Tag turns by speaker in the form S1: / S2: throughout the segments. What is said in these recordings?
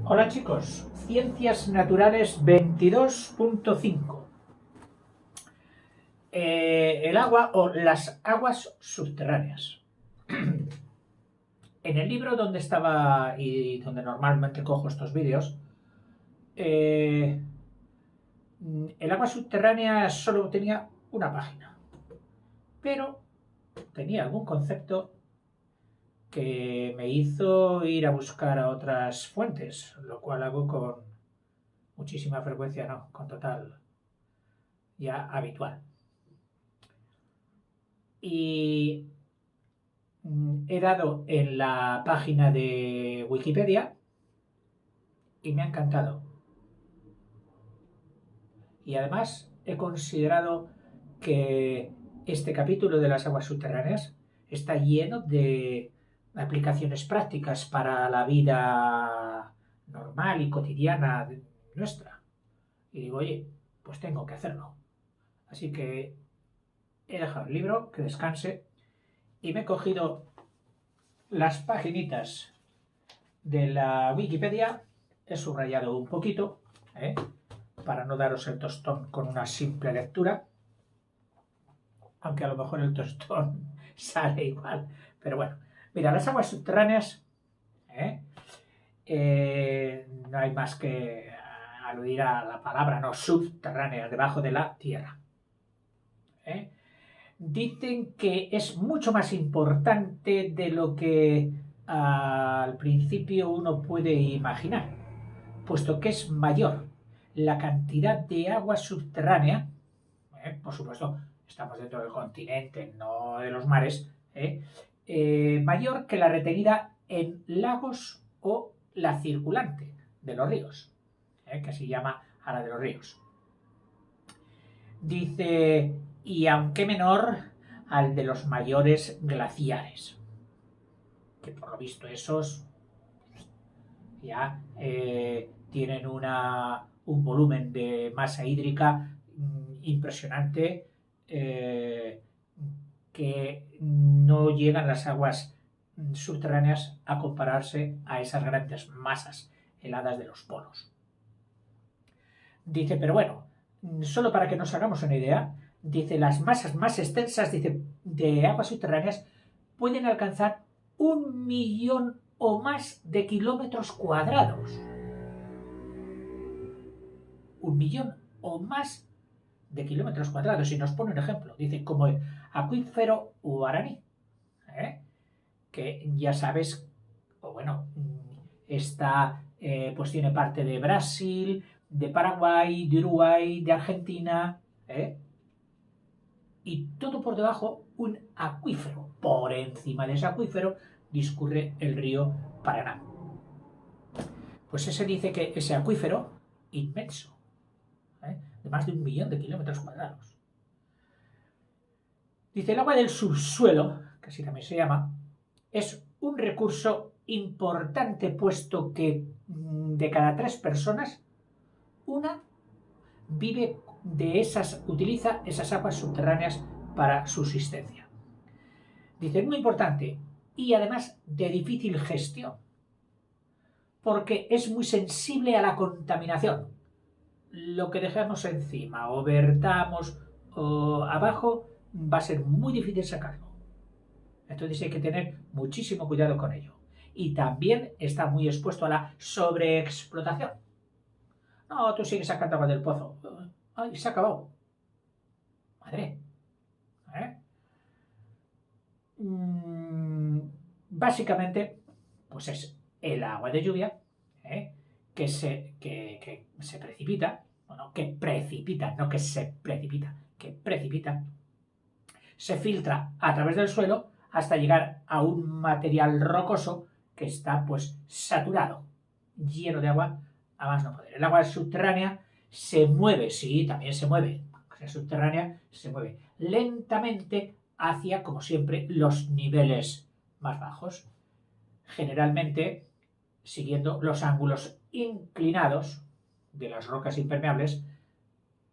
S1: Hola chicos, Ciencias Naturales 22.5. El agua o las aguas subterráneas. En el libro donde estaba y donde normalmente cojo estos vídeos, el agua subterránea solo tenía una página, pero tenía algún concepto que me hizo ir a buscar a otras fuentes, lo cual hago con muchísima frecuencia, no, con total ya habitual. Y he dado en la página de Wikipedia y me ha encantado. Y además he considerado que este capítulo de las aguas subterráneas está lleno de aplicaciones prácticas para la vida normal y cotidiana nuestra. Y digo, oye, pues tengo que hacerlo. Así que he dejado el libro que descanse y me he cogido las paginitas de la Wikipedia, he subrayado un poquito, para no daros el tostón con una simple lectura, aunque a lo mejor el tostón sale igual, pero bueno. Mira, las aguas subterráneas, no hay más que aludir a la palabra, no, subterráneas, debajo de la tierra. Dicen que es mucho más importante de lo que al principio uno puede imaginar, puesto que es mayor la cantidad de agua subterránea, por supuesto, estamos dentro del continente, no de los mares, mayor que la retenida en lagos o la circulante de los ríos, que se llama a la de los ríos. Dice, y aunque menor al de los mayores glaciares, que por lo visto esos ya tienen un volumen de masa hídrica impresionante, que no llegan las aguas subterráneas a compararse a esas grandes masas heladas de los polos. Dice, pero bueno, solo para que nos hagamos una idea, dice, las masas más extensas, dice, de aguas subterráneas pueden alcanzar 1.000.000 o más de kilómetros cuadrados. 1.000.000 o más de kilómetros cuadrados. Y nos pone un ejemplo, dice, como el acuífero Guaraní, que ya sabes, o bueno, pues tiene parte de Brasil, de Paraguay, de Uruguay, de Argentina, y todo por debajo un acuífero. Por encima de ese acuífero discurre el río Paraná. Pues ese dice que ese acuífero, inmenso, de más de 1.000.000 de kilómetros cuadrados. Dice, el agua del subsuelo, que así también se llama, es un recurso importante, puesto que de cada 3 personas, una utiliza esas aguas subterráneas para subsistencia. Dice, muy importante y además de difícil gestión, porque es muy sensible a la contaminación. Lo que dejamos encima o vertamos o abajo va a ser muy difícil sacarlo. Entonces hay que tener muchísimo cuidado con ello. Y también está muy expuesto a la sobreexplotación. No, tú sigues sacando agua del pozo. ¡Ay, se ha acabado! Madre. Básicamente, pues es el agua de lluvia, que se precipita, bueno, que precipita, no que se precipita, que precipita, se filtra a través del suelo hasta llegar a un material rocoso que está pues saturado, lleno de agua a más no poder. El agua subterránea se mueve, sí, también se mueve, la subterránea se mueve lentamente hacia, como siempre, los niveles más bajos, generalmente siguiendo los ángulos inclinados de las rocas impermeables,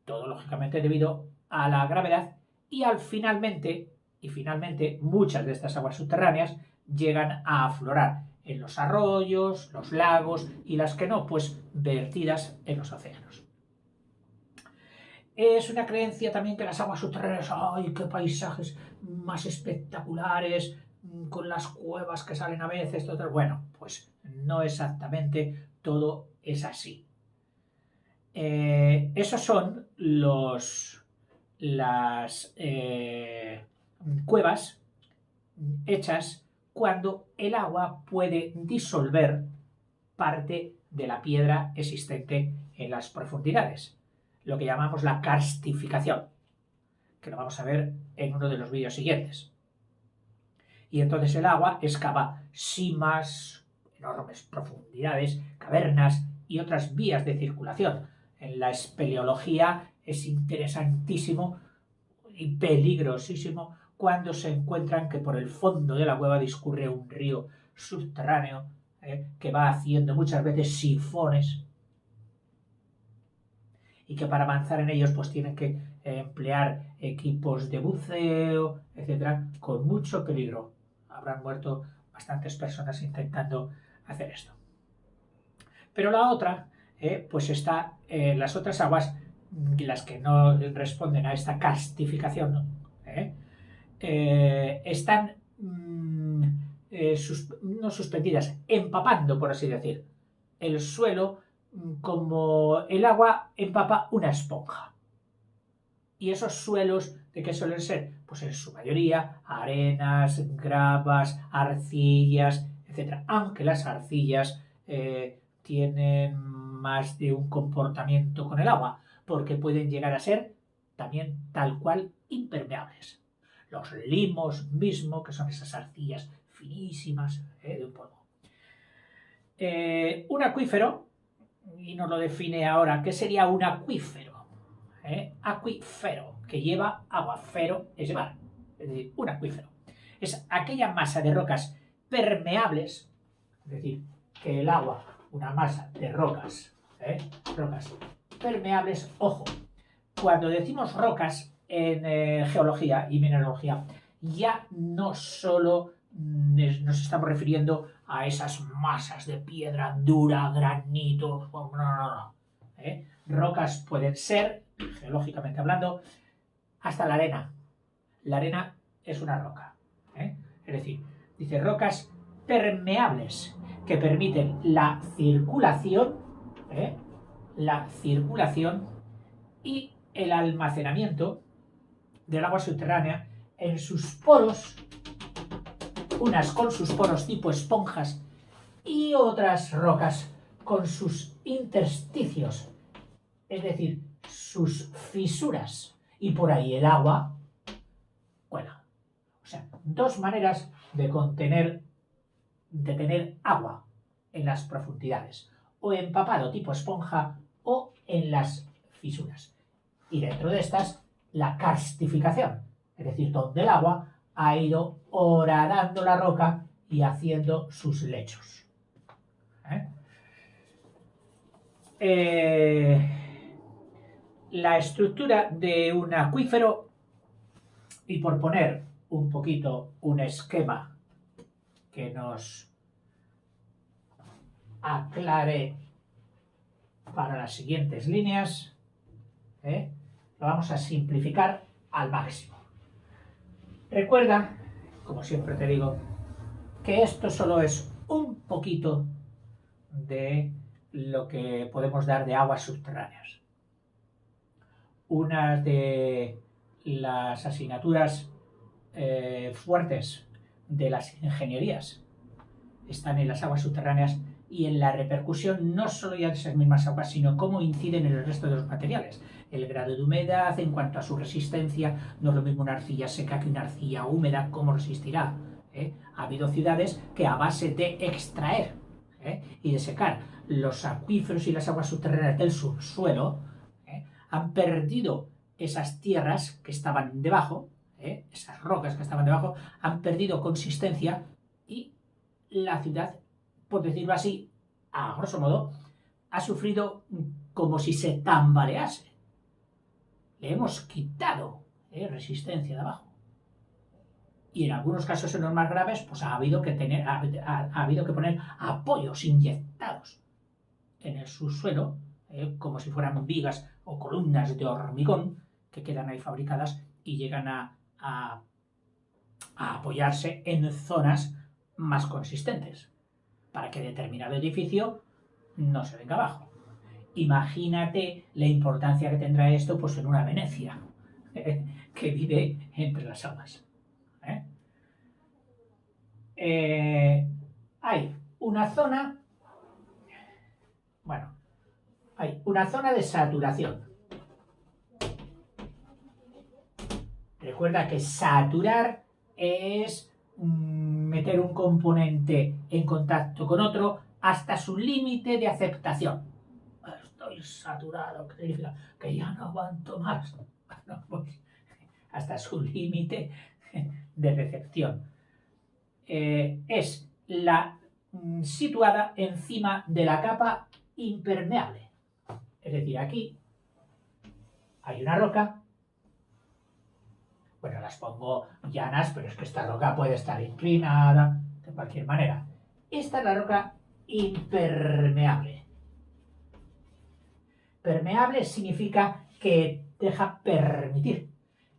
S1: todo lógicamente debido a la gravedad, y finalmente muchas de estas aguas subterráneas llegan a aflorar en los arroyos, los lagos, y las que no, pues vertidas en los océanos. Es una creencia también que las aguas subterráneas, ¡ay, qué paisajes más espectaculares! Con las cuevas que salen a veces, todo. Bueno, pues no exactamente todo es así. Esos son las cuevas hechas cuando el agua puede disolver parte de la piedra existente en las profundidades, lo que llamamos la karstificación, que lo vamos a ver en uno de los vídeos siguientes. Y entonces el agua excava simas, enormes profundidades, cavernas y otras vías de circulación. En la espeleología es interesantísimo y peligrosísimo cuando se encuentran que por el fondo de la cueva discurre un río subterráneo que va haciendo muchas veces sifones y que para avanzar en ellos pues tienen que emplear equipos de buceo, etcétera, con mucho peligro. Habrán muerto bastantes personas intentando hacer esto. Pero la otra, pues está las otras aguas, las que no responden a esta karstificación, están no suspendidas, empapando, por así decir, el suelo como el agua empapa una esponja. Y esos suelos, ¿de qué suelen ser? Pues en su mayoría arenas, gravas, arcillas, etc. Aunque las arcillas tienen más de un comportamiento con el agua, porque pueden llegar a ser también tal cual impermeables. Los limos mismo, que son esas arcillas finísimas de un polvo. Un acuífero, y nos lo define ahora, ¿qué sería un acuífero? Acuífero, que lleva agua, fero es llevar, es decir, un acuífero. Es aquella masa de rocas permeables, es decir, que el agua, una masa de rocas permeables, ojo, cuando decimos rocas en geología y mineralogía, ya no solo nos estamos refiriendo a esas masas de piedra dura, granito, no. Rocas pueden ser, geológicamente hablando, hasta la arena. La arena es una roca. Es decir, dice rocas permeables que permiten la circulación y el almacenamiento del agua subterránea en sus poros, unas con sus poros tipo esponjas y otras rocas con sus intersticios, es decir, sus fisuras, y por ahí el agua cuela. O sea, dos maneras de tener agua en las profundidades, o empapado tipo esponja o en las fisuras. Y dentro de estas, la karstificación, es decir, donde el agua ha ido horadando la roca y haciendo sus lechos. La estructura de un acuífero, y por poner un poquito un esquema que nos aclare para las siguientes líneas, lo vamos a simplificar al máximo. Recuerda, como siempre te digo, que esto solo es un poquito de lo que podemos dar de aguas subterráneas. Una de las asignaturas fuertes de las ingenierías están en las aguas subterráneas y en la repercusión no solo ya de esas mismas aguas, sino cómo inciden en el resto de los materiales. El grado de humedad en cuanto a su resistencia, no es lo mismo una arcilla seca que una arcilla húmeda, cómo resistirá. Ha habido ciudades que a base de extraer y de secar los acuíferos y las aguas subterráneas del subsuelo, han perdido esas tierras que estaban debajo, esas rocas que estaban debajo, han perdido consistencia y la ciudad, por decirlo así, a grosso modo, ha sufrido como si se tambalease. Le hemos quitado resistencia de abajo. Y en algunos casos en los más graves, pues ha habido que poner apoyos inyectados en el subsuelo, como si fueran vigas o columnas de hormigón que quedan ahí fabricadas y llegan a apoyarse en zonas más consistentes para que determinado edificio no se venga abajo. Imagínate la importancia que tendrá esto pues en una Venecia que vive entre las aguas. Hay una zona, hay una zona de saturación. Recuerda que saturar es meter un componente en contacto con otro hasta su límite de aceptación. Estoy saturado, ¿qué significa? Que ya no aguanto más. Bueno, pues, hasta su límite de recepción. Es la situada encima de la capa impermeable. Es decir, aquí hay una roca. Bueno, las pongo llanas, pero es que esta roca puede estar inclinada, de cualquier manera. Esta es la roca impermeable. Permeable significa que deja permitir,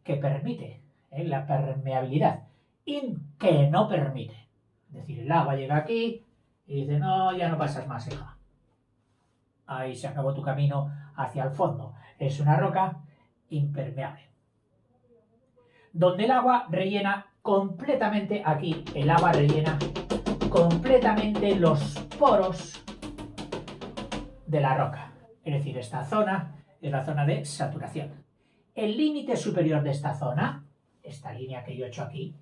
S1: que permite la permeabilidad, y que no permite. Es decir, el agua llega aquí y dice, no, ya no pasas más, hija. Ahí se acabó tu camino hacia el fondo. Es una roca impermeable. Donde el agua rellena completamente, aquí el agua rellena completamente los poros de la roca. Es decir, esta zona es la zona de saturación. El límite superior de esta zona, esta línea que yo he hecho aquí,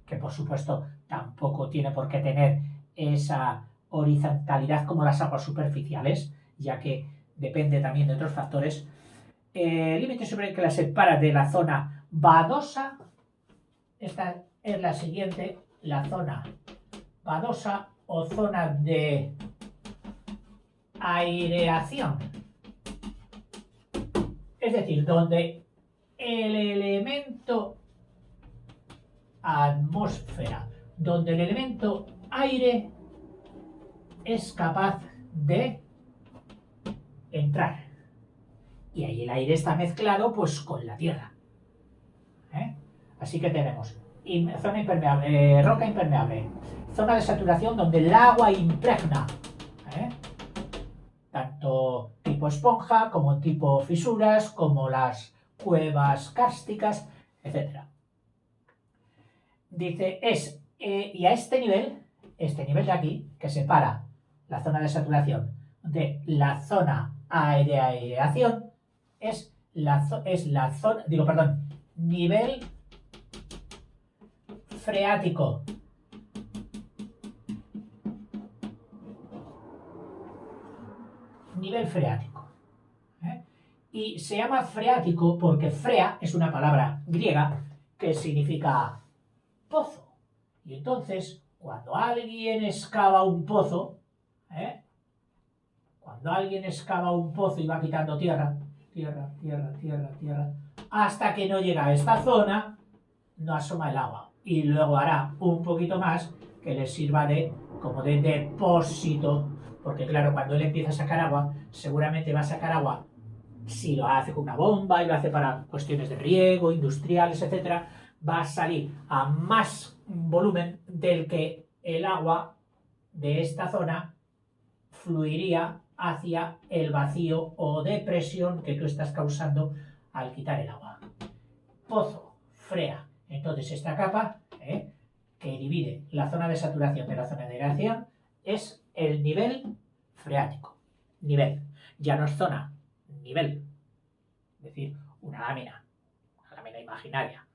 S1: que por supuesto tampoco tiene por qué tener esa horizontalidad como las aguas superficiales, ya que depende también de otros factores. El límite superior que la separa de la zona badosa, esta es la siguiente, la zona badosa o zona de aireación. Es decir, donde el elemento atmósfera, donde el elemento aire es capaz de entrar. Y ahí el aire está mezclado pues con la tierra. Así que tenemos zona impermeable, roca impermeable, zona de saturación donde el agua impregna, tanto tipo esponja como tipo fisuras, como las cuevas kársticas, etc. Dice, y a este nivel de aquí, que separa la zona de saturación de la zona de aireación, es la zona, nivel freático. Nivel freático. Y se llama freático porque frea es una palabra griega que significa pozo. Y entonces, cuando alguien excava un pozo, y va quitando tierra, hasta que no llega a esta zona, no asoma el agua. Y luego hará un poquito más que le sirva como de depósito, porque claro, cuando él empieza a sacar agua, seguramente va a sacar agua, si lo hace con una bomba y lo hace para cuestiones de riego, industriales, etcétera, va a salir a más volumen del que el agua de esta zona fluiría hacia el vacío o depresión que tú estás causando al quitar el agua. Pozo, frea. Entonces esta capa, que divide la zona de saturación de la zona de aireación, es el nivel freático. Nivel. Ya no es zona, nivel. Es decir, una lámina imaginaria,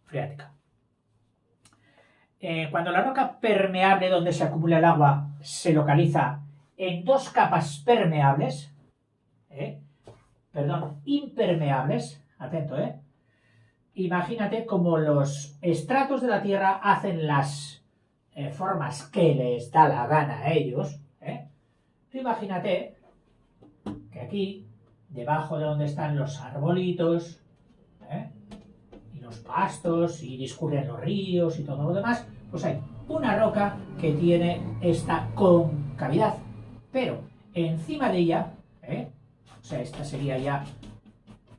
S1: freática. Cuando la roca permeable donde se acumula el agua se localiza en dos capas permeables, impermeables, atento, imagínate como los estratos de la Tierra hacen las formas que les da la gana a ellos, tú imagínate que aquí, debajo de donde están los arbolitos, y los pastos y discurren los ríos y todo lo demás, pues hay una roca que tiene esta concavidad, pero encima de ella, o sea, esta sería ya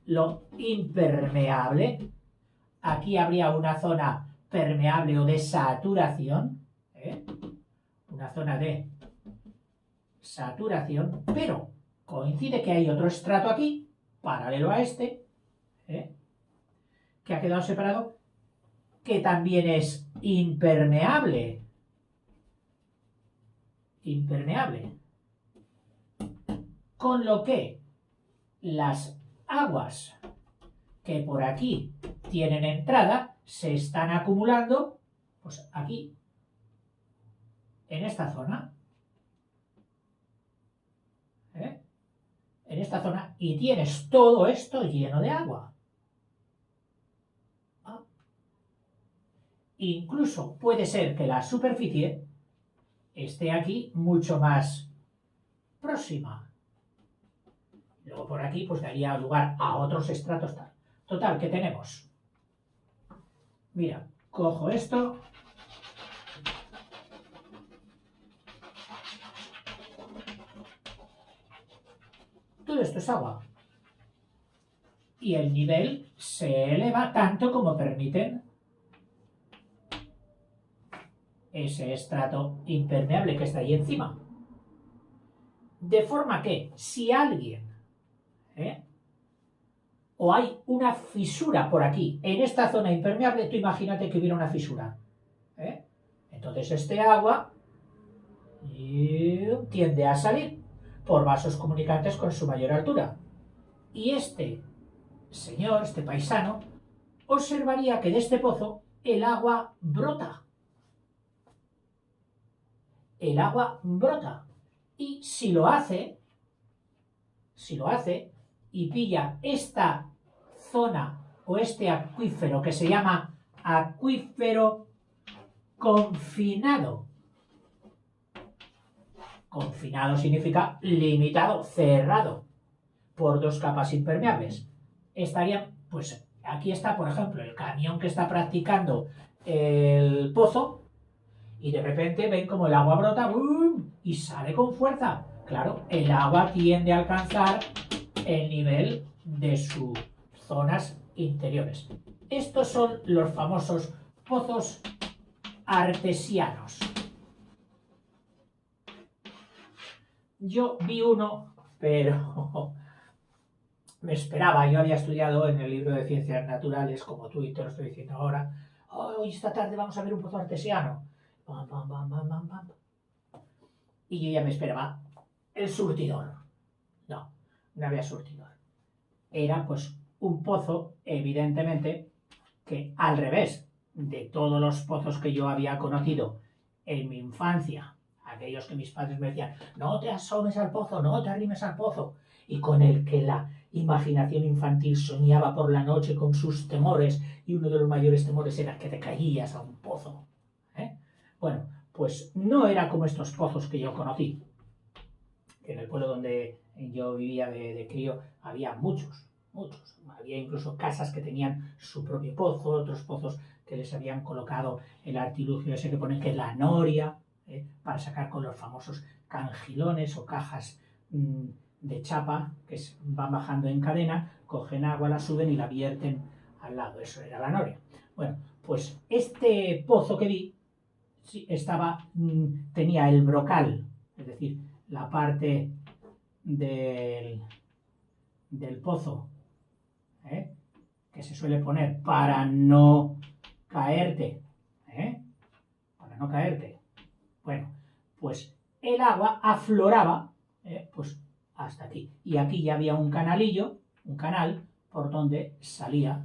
S1: lo impermeable, aquí habría una zona permeable o de saturación, una zona de saturación, pero coincide que hay otro estrato aquí, paralelo a este, que ha quedado separado, que también es impermeable. Con lo que las aguas que por aquí tienen entrada se están acumulando, pues aquí, en esta zona, y tienes todo esto lleno de agua. Incluso puede ser que la superficie esté aquí mucho más próxima. Luego por aquí pues daría lugar a otros estratos tal. Total, ¿qué tenemos? Mira, cojo esto. Todo esto es agua. Y el nivel se eleva tanto como permiten ese estrato impermeable que está ahí encima. De forma que si alguien o hay una fisura por aquí, en esta zona impermeable, tú imagínate que hubiera una fisura. Entonces este agua tiende a salir por vasos comunicantes con su mayor altura. Y este señor, este paisano, observaría que de este pozo el agua brota. El agua brota. Y si lo hace y pilla esta zona o este acuífero que se llama acuífero confinado. Confinado significa limitado, cerrado, por dos capas impermeables. Estarían, pues aquí está, por ejemplo, el camión que está practicando el pozo y de repente ven como el agua brota y sale con fuerza. Claro, el agua tiende a alcanzar el nivel de sus zonas interiores. Estos son los famosos pozos artesianos. Yo vi uno, pero me esperaba. Yo había estudiado en el libro de Ciencias Naturales, como tú y te lo estoy diciendo ahora. Hoy esta tarde vamos a ver un pozo artesiano. Bam, bam, bam, bam, bam, bam. Y yo ya me esperaba el surtidor. No había surtidor. Era pues un pozo, evidentemente, que al revés de todos los pozos que yo había conocido en mi infancia, aquellos que mis padres me decían, no te asomes al pozo, no te arrimes al pozo, y con el que la imaginación infantil soñaba por la noche con sus temores, y uno de los mayores temores era que te caías a un pozo. Bueno, pues no era como estos pozos que yo conocí, que en el pueblo donde yo vivía de crío había muchos. Había incluso casas que tenían su propio pozo, otros pozos que les habían colocado el artilugio ese que ponen, que es la noria, para sacar con los famosos cangilones o cajas de chapa que van bajando en cadena, cogen agua, la suben y la vierten al lado. Eso era la noria. Bueno, pues este pozo que vi tenía el brocal, es decir, la parte del pozo que se suele poner para no caerte, bueno, pues el agua afloraba pues hasta aquí, y aquí ya había un canalillo, un canal por donde salía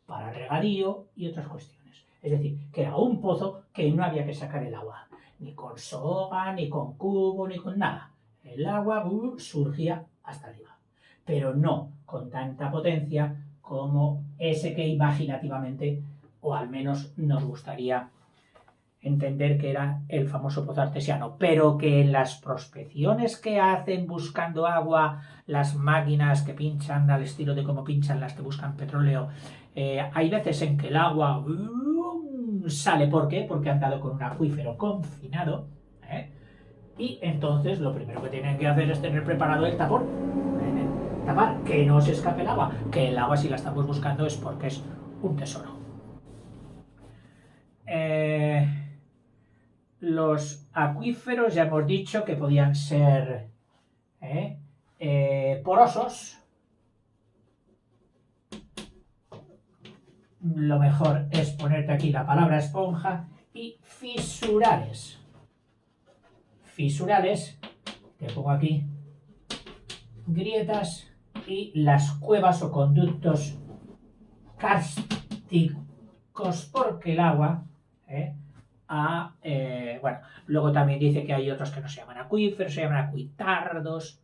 S1: para regadío y otras cuestiones. Es decir, que era un pozo que no había que sacar el agua, ni con soga, ni con cubo, ni con nada. El agua surgía hasta arriba, pero no con tanta potencia como ese que imaginativamente, o al menos nos gustaría entender que era el famoso pozo artesiano, pero que en las prospecciones que hacen buscando agua, las máquinas que pinchan al estilo de cómo pinchan las que buscan petróleo Hay veces en que el agua sale, ¿por qué? Porque han dado con un acuífero confinado, ¿eh? Y entonces lo primero que tienen que hacer es tener preparado el tapón, tapar, que no se escape el agua, que el agua si la estamos buscando es porque es un tesoro. Los acuíferos ya hemos dicho que podían ser porosos. Lo mejor es ponerte aquí la palabra esponja, y fisurales. Fisurales, te pongo aquí grietas, y las cuevas o conductos kársticos, porque el agua bueno, luego también dice que hay otros que no se llaman acuíferos, se llaman acuitardos,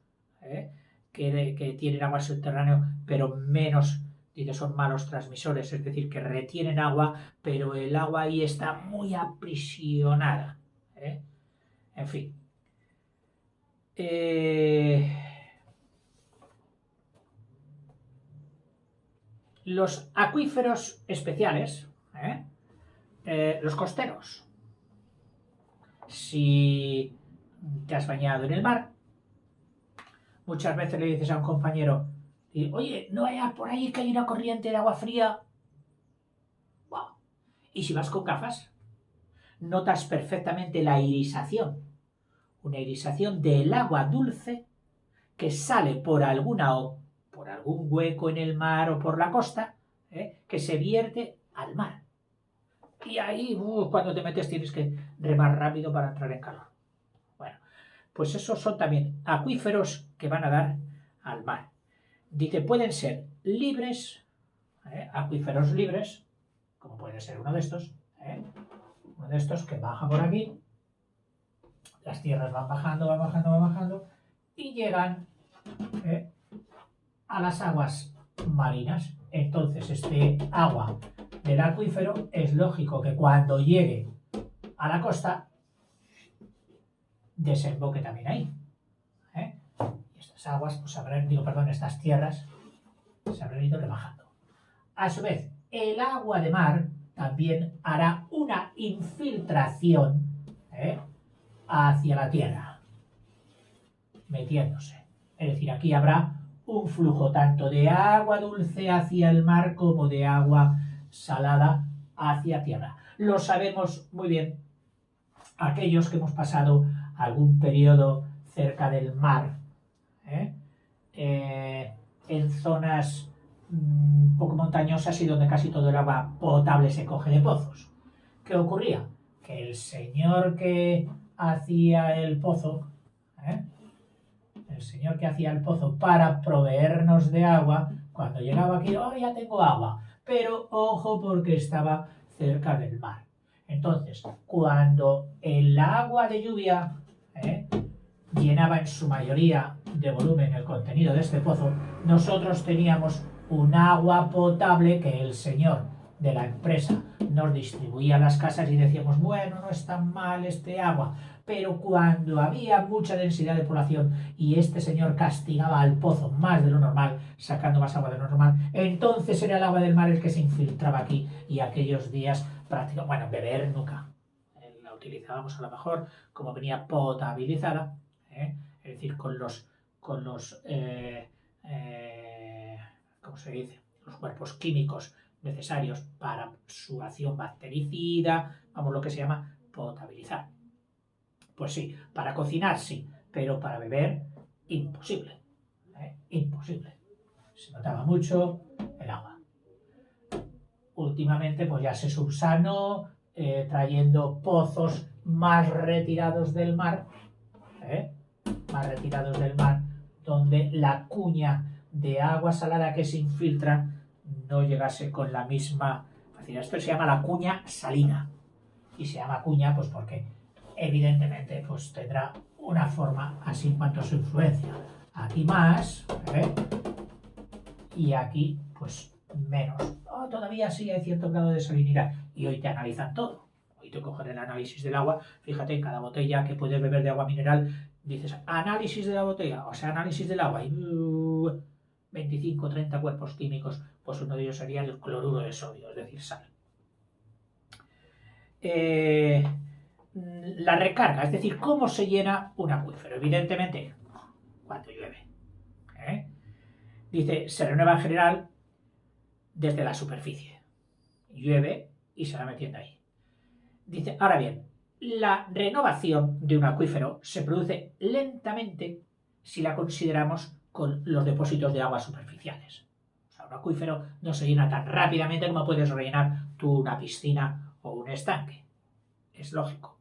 S1: que tienen agua subterránea, pero menos, dice, son malos transmisores, es decir, que retienen agua, pero el agua ahí está muy aprisionada. En fin. Los acuíferos especiales, los costeros. Si te has bañado en el mar, muchas veces le dices a un compañero, oye, no vayas por ahí que hay una corriente de agua fría. Wow. Y si vas con gafas, notas perfectamente la irisación, una irisación del agua dulce que sale por algún hueco en el mar o por la costa, que se vierte al mar. Y ahí, cuando te metes, tienes que remar rápido para entrar en calor. Bueno, pues esos son también acuíferos que van a dar al mar. Dice, pueden ser libres, acuíferos libres, como puede ser uno de estos que baja por aquí, las tierras van bajando, y llegan a las aguas marinas. Entonces, este agua del acuífero es lógico que cuando llegue a la costa desemboque también ahí. Y estas aguas, pues estas tierras se habrán ido rebajando. A su vez, el agua de mar también hará una infiltración hacia la tierra, metiéndose. Es decir, aquí habrá un flujo tanto de agua dulce hacia el mar como de agua salada hacia tierra. Lo sabemos muy bien aquellos que hemos pasado algún periodo cerca del mar, en zonas poco montañosas y donde casi todo el agua potable se coge de pozos. ¿Qué ocurría? Que el señor que hacía el pozo, para proveernos de agua, cuando llegaba aquí, ya tengo agua, pero ojo porque estaba cerca del mar. Entonces, cuando el agua de lluvia llenaba en su mayoría de volumen el contenido de este pozo, nosotros teníamos un agua potable que el señor de la empresa nos distribuía a las casas y decíamos, bueno, no es tan mal este agua. Pero cuando había mucha densidad de población y este señor castigaba al pozo más de lo normal, sacando más agua de lo normal, entonces era el agua del mar el que se infiltraba aquí, y aquellos días prácticamente, bueno, beber nunca. La utilizábamos a lo mejor como venía potabilizada, es decir, con los ¿cómo se dice? Los cuerpos químicos necesarios para su acción bactericida, lo que se llama potabilizar. Pues sí, para cocinar sí, pero para beber, imposible. Imposible. Se notaba mucho el agua. Últimamente, pues ya se subsanó, trayendo pozos más retirados del mar, donde la cuña de agua salada que se infiltra no llegase con la misma facilidad. Esto se llama la cuña salina. Y se llama cuña, pues porque evidentemente pues tendrá una forma así en cuanto a su influencia. Aquí más, y aquí pues menos. Todavía sí hay cierto grado de salinidad. Y hoy te analizan todo. Hoy te cogen el análisis del agua. Fíjate, en cada botella que puedes beber de agua mineral, dices análisis de la botella, o sea, análisis del agua. Y 25 o 30 cuerpos químicos Pues uno de ellos sería el cloruro de sodio, es decir, sal. La recarga, es decir, cómo se llena un acuífero. Evidentemente, cuando llueve. Dice, se renueva en general desde la superficie. Llueve y se va metiendo ahí. Dice, ahora bien, la renovación de un acuífero se produce lentamente si la consideramos con los depósitos de agua superficiales. O sea, un acuífero no se llena tan rápidamente como puedes rellenar tú una piscina o un estanque. Es lógico.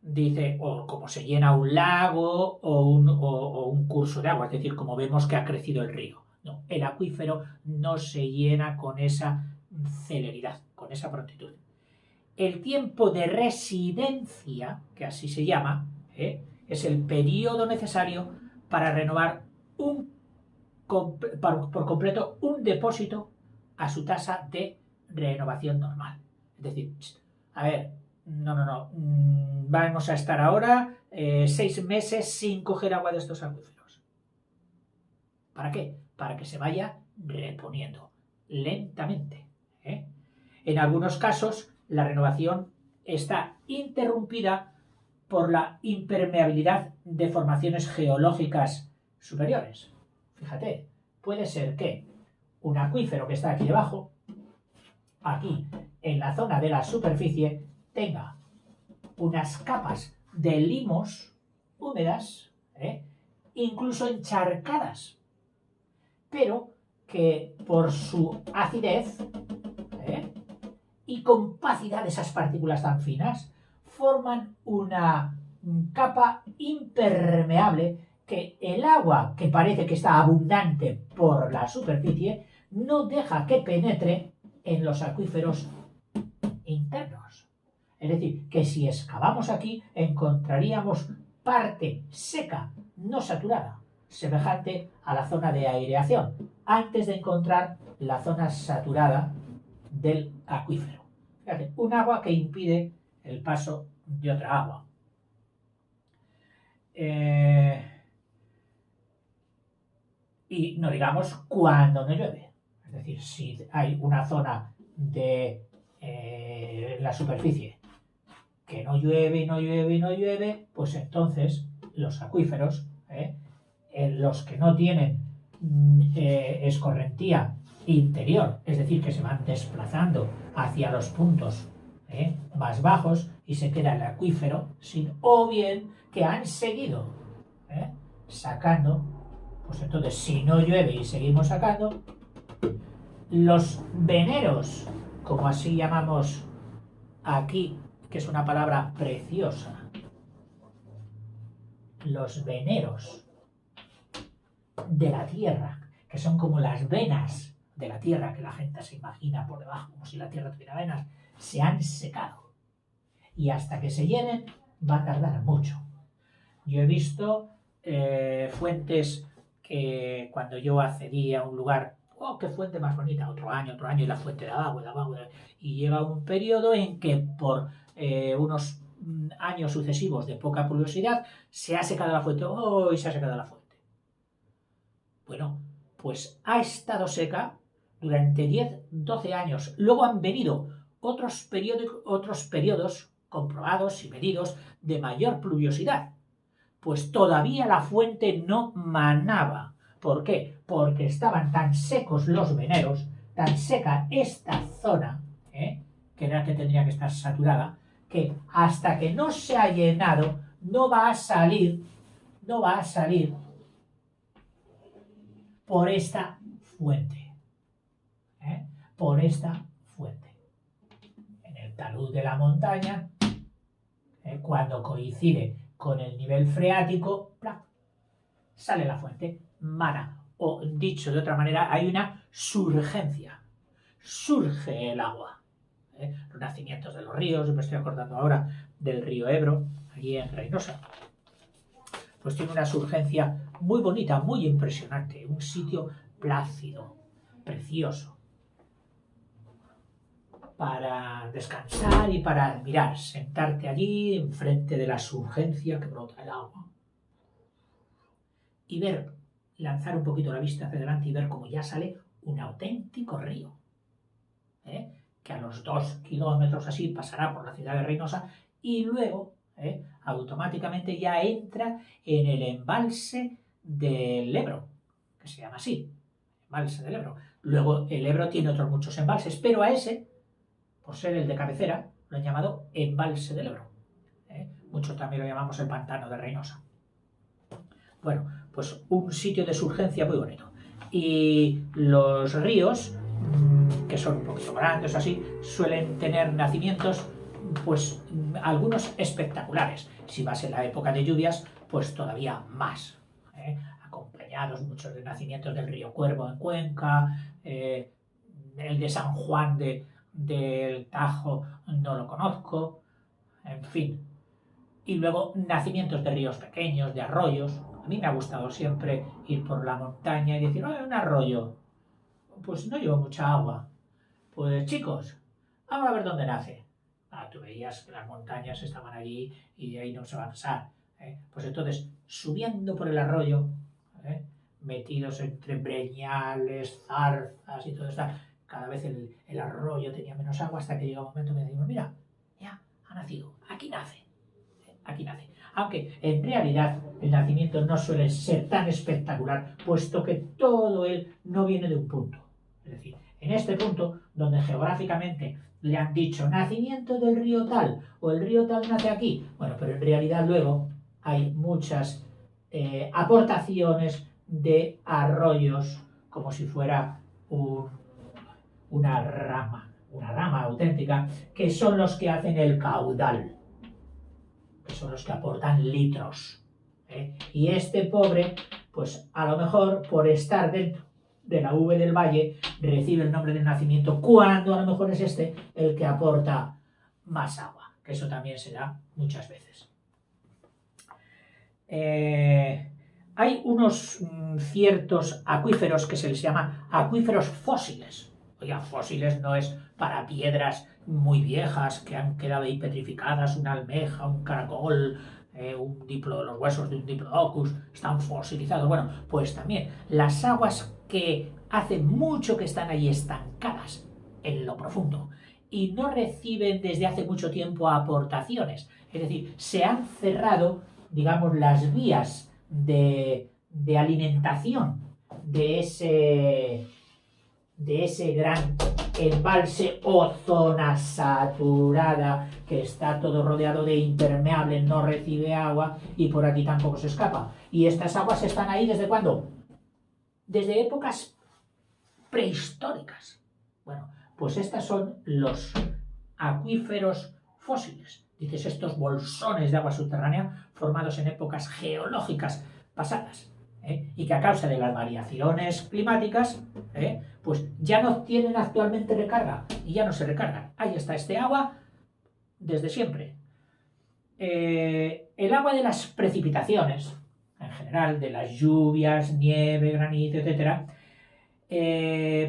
S1: Dice, o como se llena un lago o un curso de agua, es decir, como vemos que ha crecido el río. No, el acuífero no se llena con esa celeridad, con esa prontitud. El tiempo de residencia, que así se llama, es el periodo necesario para renovar por completo un depósito a su tasa de renovación normal. Es decir, a ver, no, vamos a estar ahora 6 meses sin coger agua de estos acuíferos. ¿Para qué? Para que se vaya reponiendo lentamente. En algunos casos, la renovación está interrumpida por la impermeabilidad de formaciones geológicas superiores. Fíjate, puede ser que un acuífero que está aquí debajo, aquí en la zona de la superficie, tenga unas capas de limos húmedas, incluso encharcadas, pero que por su acidez y compacidad de esas partículas tan finas forman una capa impermeable que el agua, que parece que está abundante por la superficie, no deja que penetre en los acuíferos internos. Es decir, que si excavamos aquí encontraríamos parte seca, no saturada, semejante a la zona de aireación, antes de encontrar la zona saturada del acuífero. Fíjate, un agua que impide el paso de otra agua. Y no digamos cuando no llueve. Es decir, si hay una zona de la superficie que no llueve, pues entonces los acuíferos, los que no tienen escorrentía interior, es decir, que se van desplazando hacia los puntos más bajos y se queda el acuífero sin, o bien que han seguido sacando, pues entonces si no llueve y seguimos sacando, los veneros, como así llamamos aquí, que es una palabra preciosa, los veneros de la tierra, que son como las venas de la tierra que la gente se imagina por debajo, como si la tierra tuviera venas, se han secado. Y hasta que se llenen va a tardar mucho. Yo he visto fuentes que cuando yo accedí a un lugar, ¡oh, qué fuente más bonita! Otro año, y la fuente de abajo, y lleva un periodo en que por unos años sucesivos de poca pluviosidad se ha secado la fuente, ¡oh! Y se ha secado la fuente. Bueno, pues ha estado seca durante 10, 12 años. Luego han venido otros periodos comprobados y medidos de mayor pluviosidad. Pues todavía la fuente no manaba. ¿Por qué? Porque estaban tan secos los veneros, tan seca esta zona, que era que tendría que estar saturada, que hasta que no se ha llenado no va a salir por esta fuente. Por esta fuente. En el talud de la montaña, cuando coincide con el nivel freático, ¡plac!, sale la fuente, mana. O dicho de otra manera, hay una surgencia. Surge el agua. Los nacimientos de los ríos, me estoy acordando ahora del río Ebro, allí en Reynosa. Pues tiene una surgencia muy bonita, muy impresionante. Un sitio plácido, precioso, para descansar y para admirar, sentarte allí enfrente de la surgencia que brota el agua y ver, lanzar un poquito la vista hacia adelante y ver cómo ya sale un auténtico río, que a los 2 kilómetros así pasará por la ciudad de Reynosa y luego automáticamente ya entra en el embalse del Ebro, que se llama así, embalse del Ebro. Luego el Ebro tiene otros muchos embalses, pero a ese, por ser el de cabecera, lo han llamado embalse del Ebro. Muchos también lo llamamos el pantano de Reynosa. Bueno, pues un sitio de surgencia muy bonito. Y los ríos, que son un poquito grandes así, suelen tener nacimientos, pues algunos espectaculares. Si vas en la época de lluvias, pues todavía más. Acompañados muchos de nacimientos del río Cuervo en Cuenca, el de San Juan del Tajo no lo conozco, en fin. Y luego nacimientos de ríos pequeños, de arroyos. A mí me ha gustado siempre ir por la montaña y decir, un arroyo, pues no llevo mucha agua. Pues chicos, vamos a ver dónde nace. Tú veías que las montañas estaban allí y de ahí no se va a pasar. Pues entonces, subiendo por el arroyo, metidos entre breñales, zarzas y todo esto, cada vez el arroyo tenía menos agua hasta que llega un momento que decimos, mira, ya ha nacido, aquí nace. Aquí nace. Aunque en realidad el nacimiento no suele ser tan espectacular, puesto que todo él no viene de un punto. Es decir, en este punto, donde geográficamente le han dicho nacimiento del río tal, o el río tal nace aquí, bueno, pero en realidad luego hay muchas aportaciones de arroyos, como si fuera una rama auténtica, que son los que hacen el caudal, que son los que aportan litros. Y este pobre, pues a lo mejor por estar dentro de la V del Valle, recibe el nombre del nacimiento, cuando a lo mejor es este el que aporta más agua, que eso también se da muchas veces. Hay unos ciertos acuíferos que se les llama acuíferos fósiles. Oiga, fósiles no es para piedras muy viejas que han quedado ahí petrificadas, una almeja, un caracol, los huesos de un diplodocus están fosilizados. Bueno, pues también las aguas que hace mucho que están ahí estancadas en lo profundo y no reciben desde hace mucho tiempo aportaciones. Es decir, se han cerrado, digamos, las vías de alimentación de ese gran embalse o zona saturada que está todo rodeado de impermeable, no recibe agua y por aquí tampoco se escapa. Y estas aguas están ahí ¿desde cuándo? Desde épocas prehistóricas. Bueno, pues estos son los acuíferos fósiles. Dices, estos bolsones de agua subterránea formados en épocas geológicas pasadas. Y que a causa de las variaciones climáticas, pues ya no tienen actualmente recarga y ya no se recargan. Ahí está este agua desde siempre. El agua de las precipitaciones, en general, de las lluvias, nieve, granizo, etc.,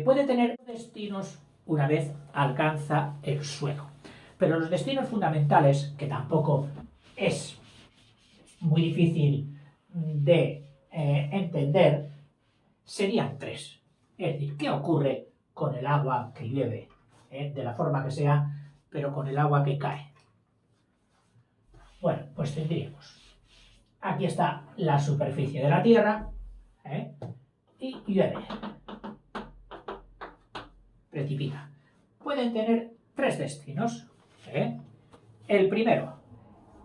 S1: puede tener destinos una vez alcanza el suelo. Pero los destinos fundamentales, que tampoco es muy difícil de entender, serían tres. Es decir, ¿qué ocurre con el agua que llueve? De la forma que sea, pero con el agua que cae. Bueno, pues tendríamos. Aquí está la superficie de la Tierra, y llueve. Precipita. Pueden tener tres destinos. El primero,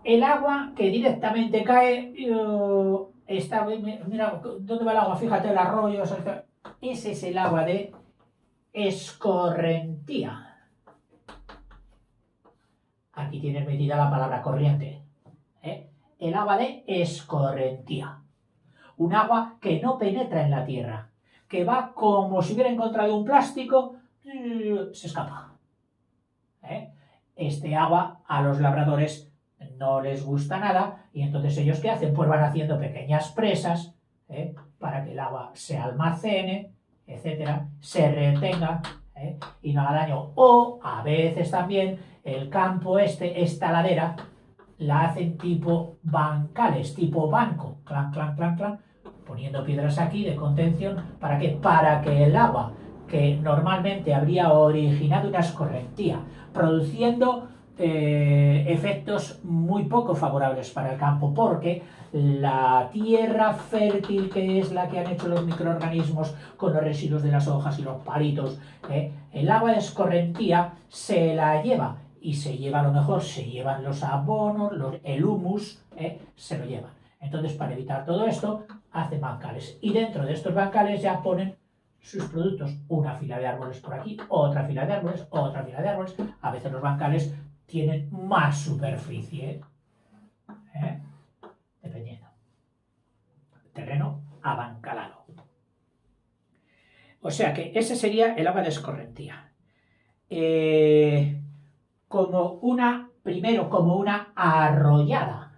S1: el agua que directamente cae, mira, ¿dónde va el agua? Fíjate, el arroyo, ese es el agua de escorrentía. Aquí tienes metida la palabra corriente. El agua de escorrentía. Un agua que no penetra en la tierra, que va como si hubiera encontrado un plástico, se escapa. Este agua a los labradores no les gusta nada y entonces ellos ¿qué hacen? Pues van haciendo pequeñas presas para que el agua se almacene, etcétera, se retenga y no haga daño. O a veces también el campo esta ladera, la hacen tipo bancales, tipo banco, clan, clan, clan, clan, poniendo piedras aquí de contención. ¿Para qué? Para que el agua que normalmente habría originado una escorrentía, produciendo efectos muy poco favorables para el campo, porque la tierra fértil, que es la que han hecho los microorganismos con los residuos de las hojas y los palitos, el agua de escorrentía se la lleva, y se lleva, a lo mejor se llevan los abonos, el humus, se lo llevan. Entonces, para evitar todo esto, hacen bancales, y dentro de estos bancales ya ponen sus productos, una fila de árboles por aquí, otra fila de árboles, otra fila de árboles. A veces los bancales tienen más superficie, dependiendo. Terreno abancalado. O sea que ese sería el agua de escorrentía. Primero como una arrollada,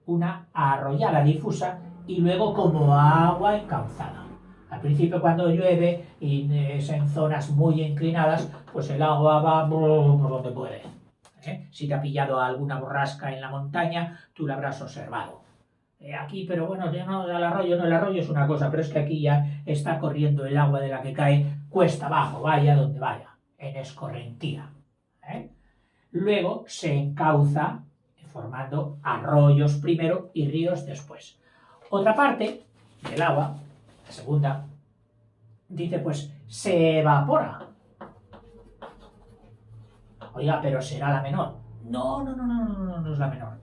S1: una arrollada difusa, y luego como agua encauzada. Al principio, cuando llueve y es en zonas muy inclinadas, pues el agua va por donde puede. Si te ha pillado alguna borrasca en la montaña, tú la habrás observado. Aquí, pero bueno, ya no, el arroyo es una cosa, pero es que aquí ya está corriendo el agua de la que cae cuesta abajo, vaya donde vaya, en escorrentía. Luego se encauza formando arroyos primero y ríos después. Otra parte del agua, la segunda, dice pues se evapora. Oiga, pero será la menor. No es la menor.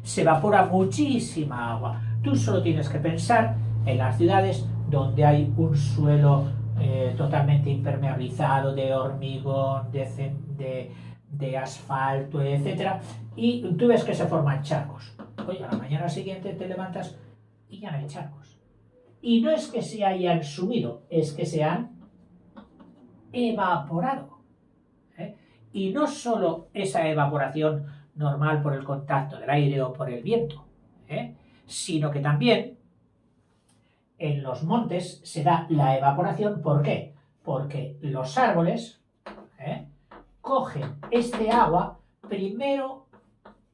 S1: Se evapora muchísima agua. Tú solo tienes que pensar en las ciudades donde hay un suelo totalmente impermeabilizado, de hormigón, de asfalto, etc. Y tú ves que se forman charcos. Oye, a la mañana siguiente te levantas y ya no hay charcos. Y no es que se hayan subido, es que se han evaporado. Y no solo esa evaporación normal por el contacto del aire o por el viento, sino que también en los montes se da la evaporación. ¿Por qué? Porque los árboles cogen este agua, primero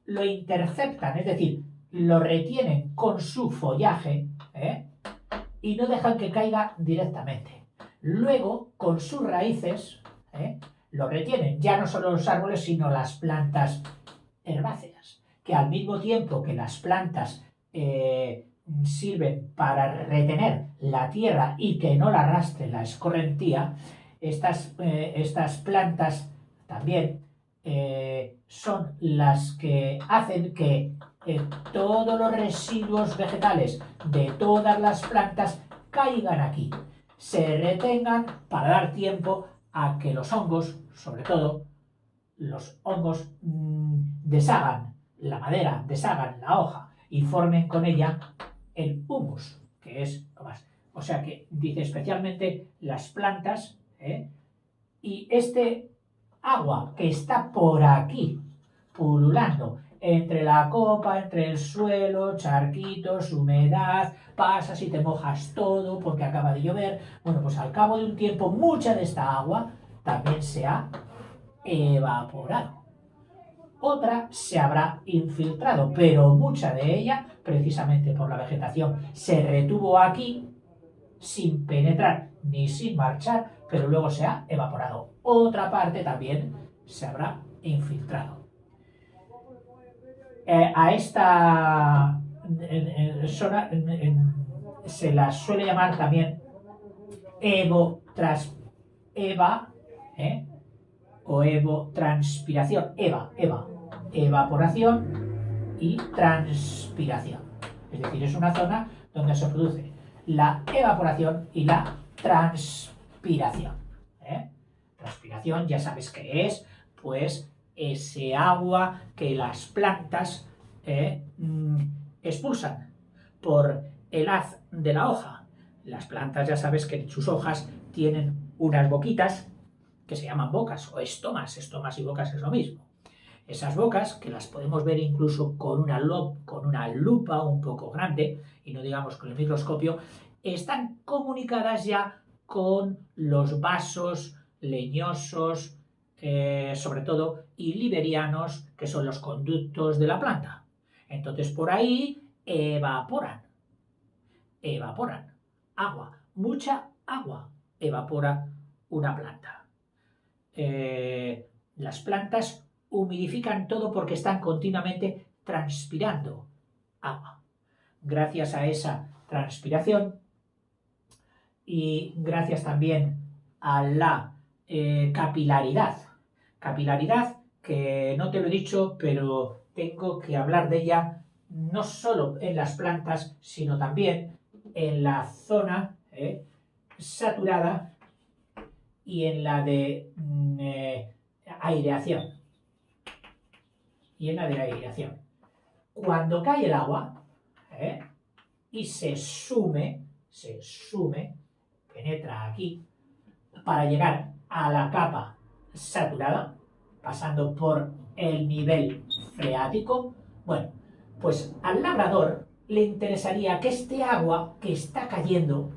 S1: lo interceptan, es decir, lo retienen con su follaje, y no dejan que caiga directamente. Luego, con sus raíces, lo retienen, ya no solo los árboles, sino las plantas herbáceas, que al mismo tiempo que las plantas sirven para retener la tierra y que no la arrastre la escorrentía, estas plantas también son las que hacen que todos los residuos vegetales de todas las plantas caigan aquí, se retengan para dar tiempo a que los hongos, sobre todo los hongos, deshagan la madera, deshagan la hoja y formen con ella el humus, que es lo más. O sea que dice especialmente las plantas, y este agua que está por aquí pululando entre la copa, entre el suelo, charquitos, humedad, pasas y te mojas todo porque acaba de llover. Bueno, pues al cabo de un tiempo mucha de esta agua también se ha evaporado. Otra se habrá infiltrado, pero mucha de ella, precisamente por la vegetación, se retuvo aquí sin penetrar ni sin marchar, pero luego se ha evaporado. Otra parte también se habrá infiltrado. A esta zona se la suele llamar también o evotranspiración. Evaporación y transpiración. Es decir, es una zona donde se produce la evaporación y la transpiración. Transpiración, ya sabes qué es, pues ese agua que las plantas expulsan por el haz de la hoja. Las plantas, ya sabes que en sus hojas tienen unas boquitas que se llaman bocas o estomas y bocas es lo mismo. Esas bocas, que las podemos ver incluso con una lupa un poco grande, y no digamos con el microscopio, están comunicadas ya con los vasos leñosos, sobre todo, y liberianos, que son los conductos de la planta. Entonces por ahí evaporan agua, mucha agua, evapora una planta. Las plantas humidifican todo porque están continuamente transpirando agua. Gracias a esa transpiración y gracias también a la capilaridad que no te lo he dicho, pero tengo que hablar de ella no solo en las plantas, sino también en la zona saturada y en la de aireación. Cuando cae el agua y se sume, penetra aquí, para llegar a la capa saturada, pasando por el nivel freático, bueno, pues al labrador le interesaría que este agua que está cayendo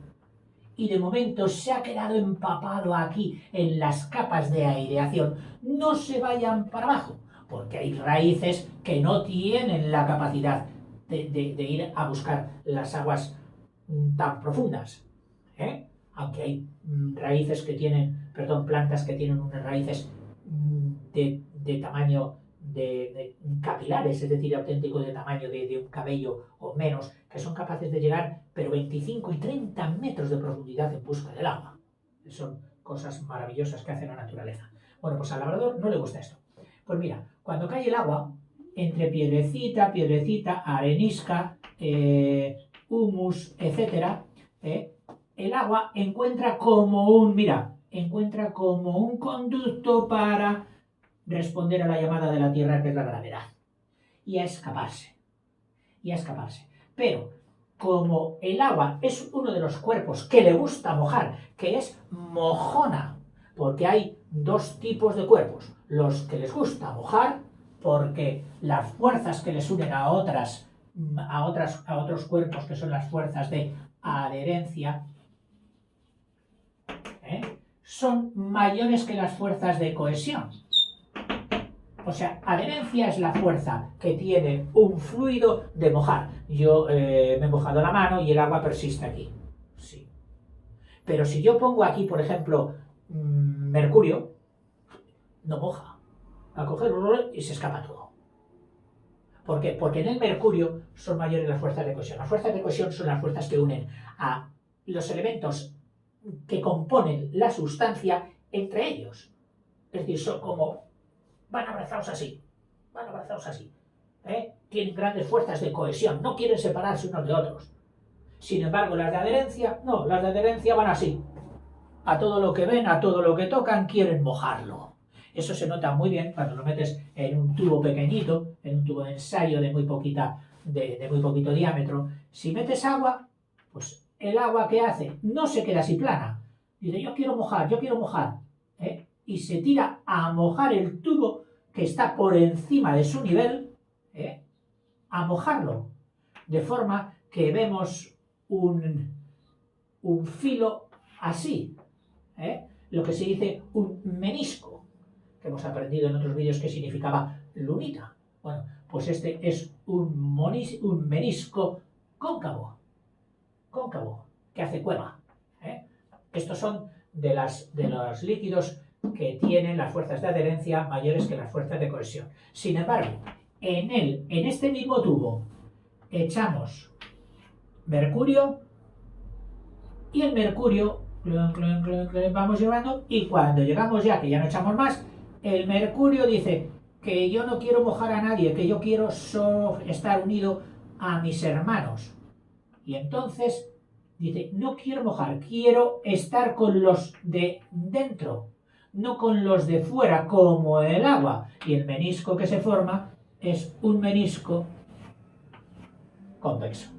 S1: y de momento se ha quedado empapado aquí en las capas de aireación, no se vayan para abajo, porque hay raíces que no tienen la capacidad de ir a buscar las aguas tan profundas, aunque hay plantas que tienen unas raíces de tamaño de capilares, es decir, auténtico de tamaño de un cabello o menos, que son capaces de llegar, pero 25 y 30 metros de profundidad en busca del agua. Son cosas maravillosas que hace la naturaleza. Bueno, pues al labrador no le gusta esto. Pues mira, cuando cae el agua, entre piedrecita, arenisca, humus, etcétera, el agua encuentra como un conducto para responder a la llamada de la Tierra, que es la gravedad, y a escaparse. Pero como el agua es uno de los cuerpos que le gusta mojar, que es mojona, porque hay dos tipos de cuerpos, los que les gusta mojar porque las fuerzas que les unen a otros cuerpos, que son las fuerzas de adherencia, son mayores que las fuerzas de cohesión. O sea, adherencia es la fuerza que tiene un fluido de mojar. Yo me he mojado la mano y el agua persiste aquí. Sí. Pero si yo pongo aquí, por ejemplo, mercurio, no moja. Va a coger y se escapa todo. ¿Por qué? Porque en el mercurio son mayores las fuerzas de cohesión. Las fuerzas de cohesión son las fuerzas que unen a los elementos que componen la sustancia entre ellos. Es decir, son como van abrazados así. Tienen grandes fuerzas de cohesión, no quieren separarse unos de otros. Sin embargo, las de adherencia, no, las de adherencia van así. A todo lo que ven, a todo lo que tocan, quieren mojarlo. Eso se nota muy bien cuando lo metes en un tubo pequeñito, en un tubo de ensayo de muy poquito diámetro. Si metes agua, pues el agua ¿qué hace? No se queda así plana. Dice, yo quiero mojar. Y se tira a mojar el tubo que está por encima de su nivel, a mojarlo. De forma que vemos un filo así, lo que se dice un menisco, que hemos aprendido en otros vídeos que significaba lunita. Bueno, pues este es un menisco cóncavo, que hace cueva. Estos son de los líquidos que tienen las fuerzas de adherencia mayores que las fuerzas de cohesión. Sin embargo, en este mismo tubo echamos mercurio y el mercurio vamos llevando, y cuando llegamos ya, que ya no echamos más, el mercurio dice que yo no quiero mojar a nadie, que yo quiero estar unido a mis hermanos. Y entonces dice, no quiero mojar, quiero estar con los de dentro, no con los de fuera, como el agua. Y el menisco que se forma es un menisco convexo.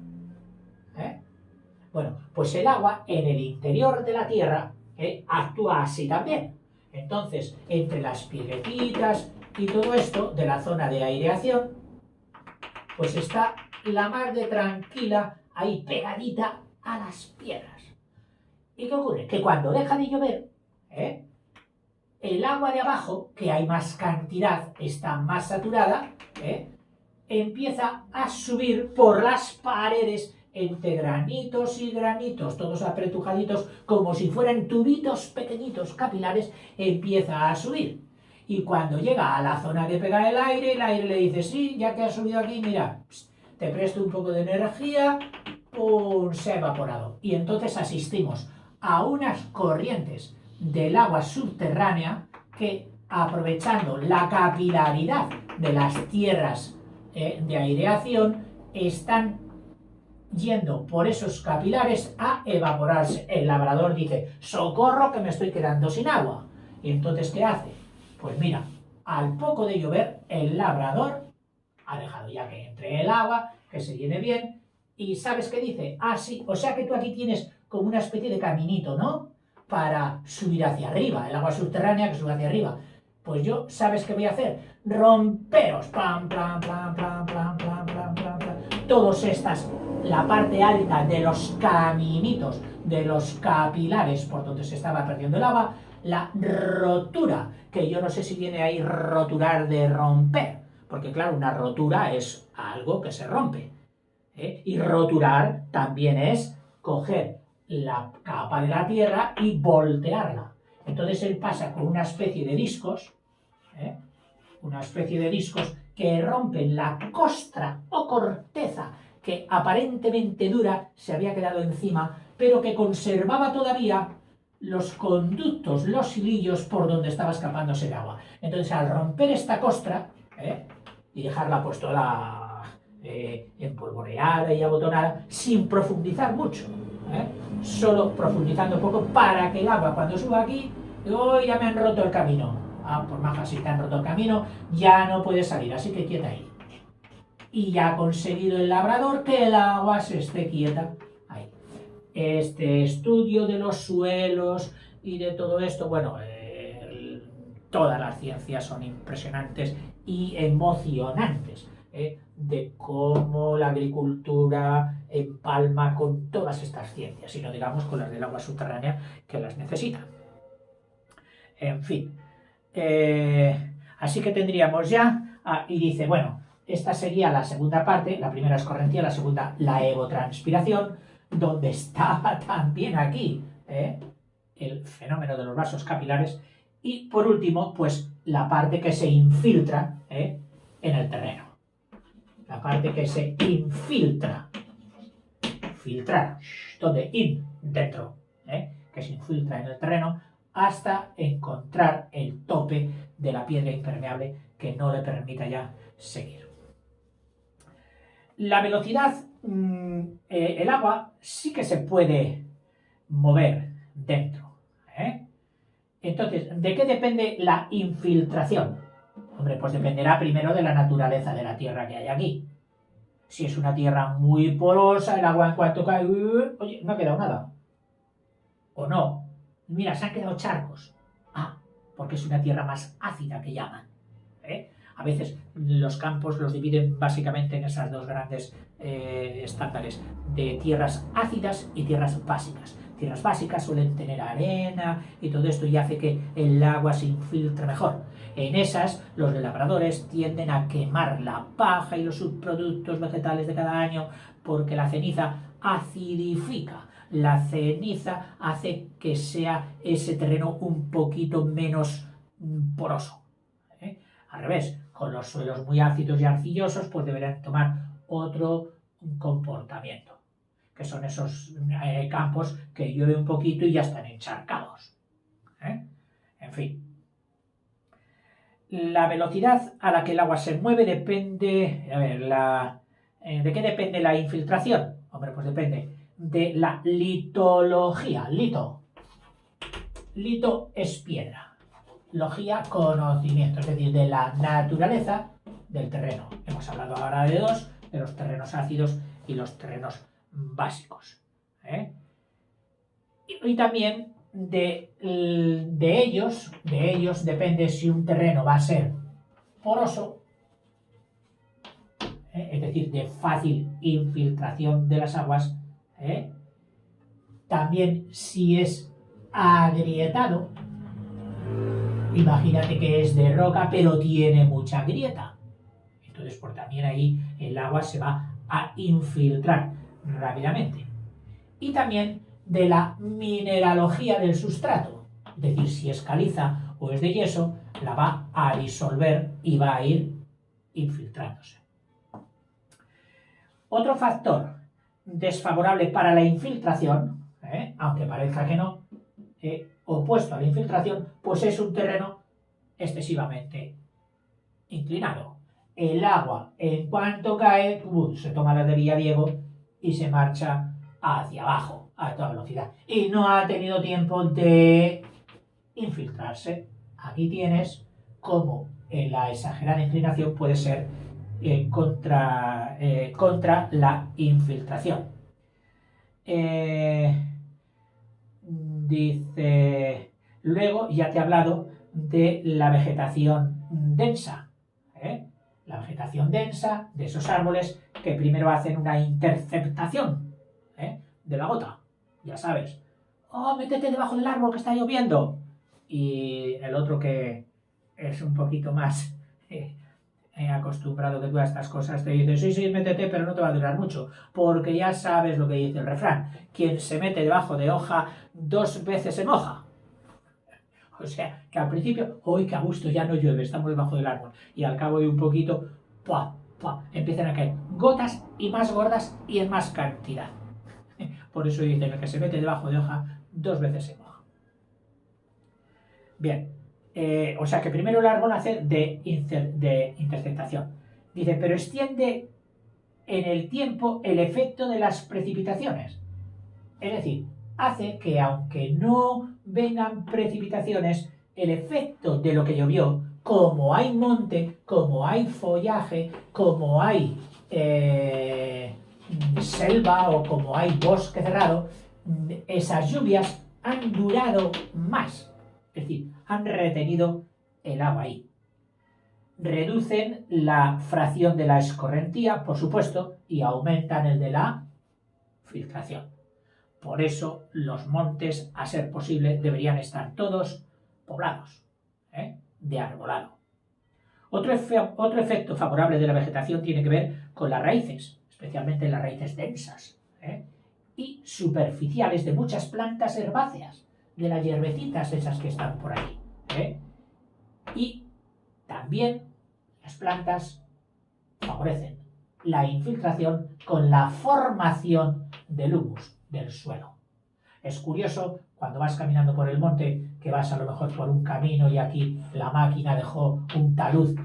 S1: Bueno, pues el agua en el interior de la Tierra actúa así también. Entonces, entre las piedrecitas y todo esto de la zona de aireación, pues está la mar de tranquila ahí pegadita a las piedras. ¿Y qué ocurre? Que cuando deja de llover, el agua de abajo, que hay más cantidad, está más saturada, empieza a subir por las paredes entre granitos y granitos, todos apretujaditos, como si fueran tubitos pequeñitos capilares, empieza a subir. Y cuando llega a la zona que pega el aire le dice, sí, ya que has subido aquí, mira, te presto un poco de energía, ¡pum!, se ha evaporado. Y entonces asistimos a unas corrientes del agua subterránea que, aprovechando la capilaridad de las tierras de aireación, están yendo por esos capilares a evaporarse. El labrador dice, socorro que me estoy quedando sin agua. ¿Y entonces qué hace? Pues mira, al poco de llover, el labrador ha dejado ya que entre el agua, que se llene bien, y ¿sabes qué dice? Ah, sí, o sea que tú aquí tienes como una especie de caminito, ¿no? Para subir hacia arriba, el agua subterránea que sube hacia arriba. Pues yo, ¿sabes qué voy a hacer? Romperos, pam, pam, pam, pam, pam, pam, pam, pam, pam. Todos estas, la parte alta de los caminitos, de los capilares por donde se estaba perdiendo el agua, la rotura, que yo no sé si viene ahí roturar de romper, porque claro, una rotura es algo que se rompe, y roturar también es coger la capa de la tierra y voltearla. Entonces él pasa con una especie de discos, que rompen la costra o corteza que aparentemente dura se había quedado encima, pero que conservaba todavía los conductos, los hilillos por donde estaba escapándose el agua. Entonces, al romper esta costra y dejarla pues toda empolvoreada y abotonada, sin profundizar mucho, solo profundizando un poco para que el agua cuando suba aquí, ya me han roto el camino. Por maja, si te han roto el camino, ya no puedes salir, así que quieta ahí. Y ya ha conseguido el labrador que el agua se esté quieta ahí. Este estudio de los suelos y de todo esto, bueno, todas las ciencias son impresionantes y emocionantes, de cómo la agricultura empalma con todas estas ciencias, y no digamos con las del agua subterránea que las necesitan. En fin, así que tendríamos ya, y dice, bueno, esta sería la segunda parte, la primera es correntía, la segunda la evotranspiración, donde estaba también aquí el fenómeno de los vasos capilares, y por último, pues la parte que se infiltra en el terreno. La parte que se infiltra. Filtrar. ¿Dónde? Dentro. Que se infiltra en el terreno hasta encontrar el tope de la piedra impermeable que no le permita ya seguir. La velocidad, el agua sí que se puede mover dentro. Entonces, ¿de qué depende la infiltración? Hombre, pues dependerá primero de la naturaleza de la tierra que hay aquí. Si es una tierra muy porosa, el agua en cuanto cae, oye, no ha quedado nada. O no. Mira, se han quedado charcos. Porque es una tierra más ácida que llaman. A veces los campos los dividen básicamente en esas dos grandes estándares de tierras ácidas y tierras básicas. Tierras básicas suelen tener arena y todo esto y hace que el agua se infiltre mejor. En esas, los labradores tienden a quemar la paja y los subproductos vegetales de cada año porque la ceniza acidifica. La ceniza hace que sea ese terreno un poquito menos poroso. Al revés, con los suelos muy ácidos y arcillosos, pues deberán tomar otro comportamiento, que son esos campos que llueve un poquito y ya están encharcados. En fin. La velocidad a la que el agua se mueve depende... ¿de qué depende la infiltración? Hombre, pues depende de la litología. Lito es piedra. Logía, conocimiento, es decir, de la naturaleza del terreno. Hemos hablado ahora de dos, de los terrenos ácidos y los terrenos básicos. Y también de ellos depende si un terreno va a ser poroso, es decir, de fácil infiltración de las aguas, también si es agrietado. Imagínate que es de roca pero tiene mucha grieta, entonces por también ahí el agua se va a infiltrar rápidamente. Y también de la mineralogía del sustrato, es decir, si es caliza o es de yeso, la va a disolver y va a ir infiltrándose. Otro factor desfavorable para la infiltración, aunque parezca que no, opuesto a la infiltración, pues es un terreno excesivamente inclinado. El agua, en cuanto cae, se toma la de Villadiego y se marcha hacia abajo a toda velocidad. Y no ha tenido tiempo de infiltrarse. Aquí tienes cómo la exagerada inclinación puede ser contra la infiltración. Dice, luego ya te he hablado de la vegetación densa. La vegetación densa de esos árboles que primero hacen una interceptación de la gota. Ya sabes, oh, métete debajo del árbol que está lloviendo. Y el otro que es un poquito más acostumbrado que tú a estas cosas te dice, sí, sí, métete, pero no te va a durar mucho, porque ya sabes lo que dice el refrán, quien se mete debajo de hoja 2 veces se moja. O sea, que al principio, ¡uy, qué a gusto! Ya no llueve, estamos debajo del árbol. Y al cabo de un poquito, ¡pua! ¡Pua! Empiezan a caer gotas y más gordas y en más cantidad. Por eso dicen, el que se mete debajo de hoja 2 veces se moja. Bien, o sea que primero el árbol hace de interceptación. Dice, pero extiende en el tiempo el efecto de las precipitaciones. Es decir, hace que aunque no vengan precipitaciones, el efecto de lo que llovió, como hay monte, como hay follaje, como hay selva o como hay bosque cerrado, esas lluvias han durado más. Es decir, han retenido el agua ahí. Reducen la fracción de la escorrentía, por supuesto, y aumentan el de la filtración. Por eso los montes, a ser posible, deberían estar todos poblados, de arbolado. Otro efecto favorable de la vegetación tiene que ver con las raíces, especialmente las raíces densas y superficiales de muchas plantas herbáceas, de las hierbecitas esas que están por ahí. Y también las plantas favorecen la infiltración con la formación del humus del suelo. Es curioso cuando vas caminando por el monte, que vas a lo mejor por un camino y aquí la máquina dejó un talud,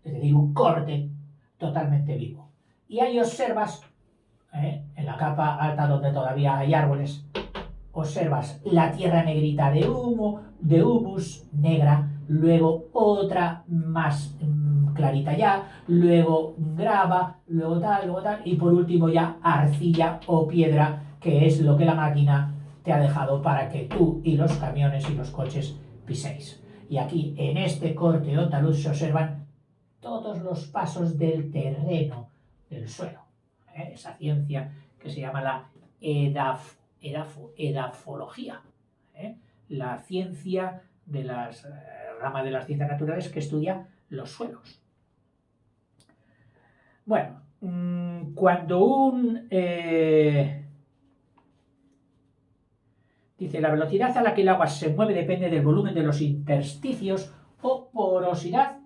S1: es decir, un corte totalmente vivo. Y ahí observas, en la capa alta donde todavía hay árboles, observas la tierra negrita de humus negra, luego otra más clarita ya, luego grava, luego tal, y por último ya arcilla o piedra, que es lo que la máquina te ha dejado para que tú y los camiones y los coches piséis. Y aquí, en este corte o talud, se observan todos los pasos del terreno, del suelo. Esa ciencia que se llama la edafología, la ciencia de las rama de las ciencias naturales que estudia los suelos. Bueno, cuando dice, la velocidad a la que el agua se mueve depende del volumen de los intersticios o porosidad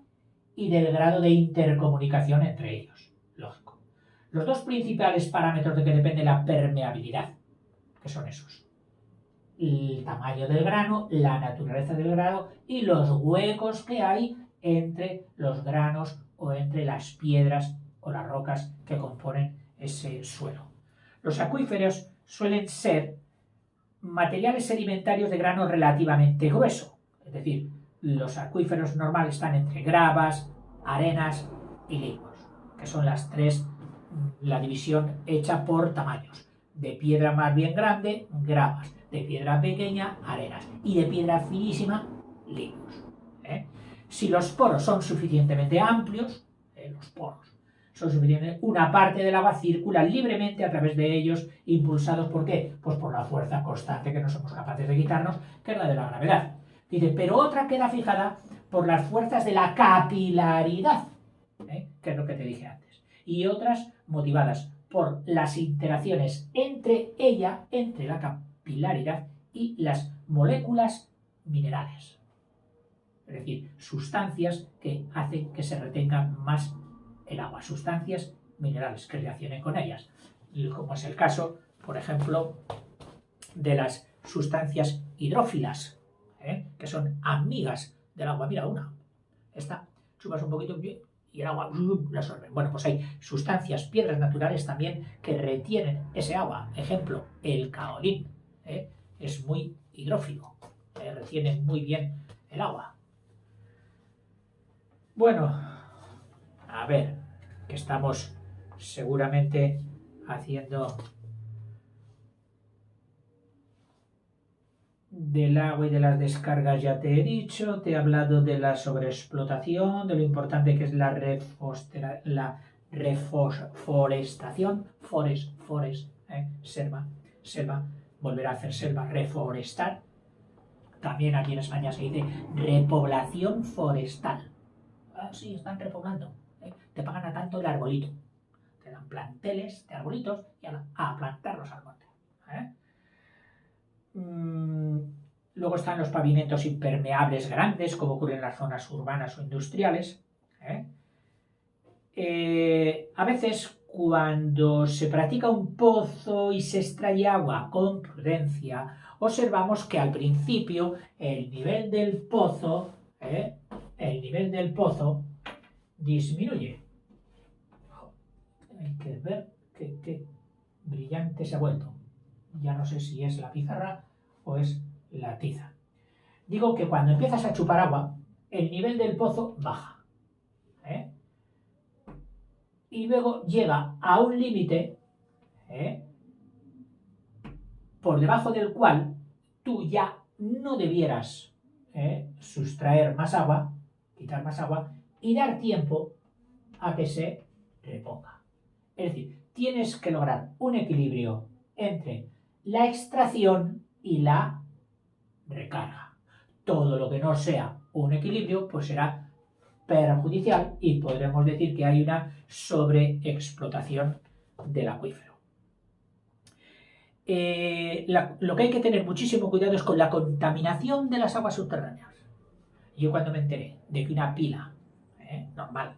S1: y del grado de intercomunicación entre ellos. Lógico. Los dos principales parámetros de que depende la permeabilidad, que son esos: el tamaño del grano, la naturaleza del grano y los huecos que hay entre los granos o entre las piedras o las rocas que componen ese suelo. Los acuíferos suelen ser materiales sedimentarios de grano relativamente grueso, es decir, los acuíferos normales están entre gravas, arenas y limos, que son las tres, la división hecha por tamaños. De piedra más bien grande, gravas; de piedra pequeña, arenas; y de piedra finísima, limos. Si los poros son suficientemente amplios, una parte del agua circula libremente a través de ellos, impulsados ¿por qué? Pues por la fuerza constante que no somos capaces de quitarnos, que es la de la gravedad. Dice, pero otra queda fijada por las fuerzas de la capilaridad, que es lo que te dije antes. Y otras motivadas por las interacciones entre ella, entre la capilaridad y las moléculas minerales. Es decir, sustancias que hacen que se retenga más el agua, sustancias minerales que reaccionen con ellas. Como es el caso, por ejemplo, de las sustancias hidrófilas, que son amigas del agua. Mira una, esta, chupas un poquito y el agua la absorbe. Bueno, pues hay sustancias, piedras naturales también que retienen ese agua. Ejemplo, el caolín, es muy hidrófilo, retiene muy bien el agua. Bueno, a ver, que estamos seguramente haciendo del agua y de las descargas ya te he dicho, te he hablado de la sobreexplotación, de lo importante que es la reforestación, selva, volver a hacer selva, reforestar. También aquí en España se dice repoblación forestal. Ah, sí, están repoblando. Te pagan a tanto el arbolito. Te dan planteles de arbolitos y a plantarlos al monte. Luego están los pavimentos impermeables grandes, como ocurre en las zonas urbanas o industriales. A veces, cuando se practica un pozo y se extrae agua con prudencia, observamos que al principio el nivel del pozo disminuye. Hay que ver qué brillante se ha vuelto. Ya no sé si es la pizarra o es la tiza. Digo que cuando empiezas a chupar agua, el nivel del pozo baja. Y luego llega a un límite por debajo del cual tú ya no debieras sustraer más agua, quitar más agua y dar tiempo a que se reponga. Es decir, tienes que lograr un equilibrio entre la extracción y la recarga. Todo lo que no sea un equilibrio, pues será perjudicial y podremos decir que hay una sobreexplotación del acuífero. Lo que hay que tener muchísimo cuidado es con la contaminación de las aguas subterráneas. Yo cuando me enteré de que una pila normal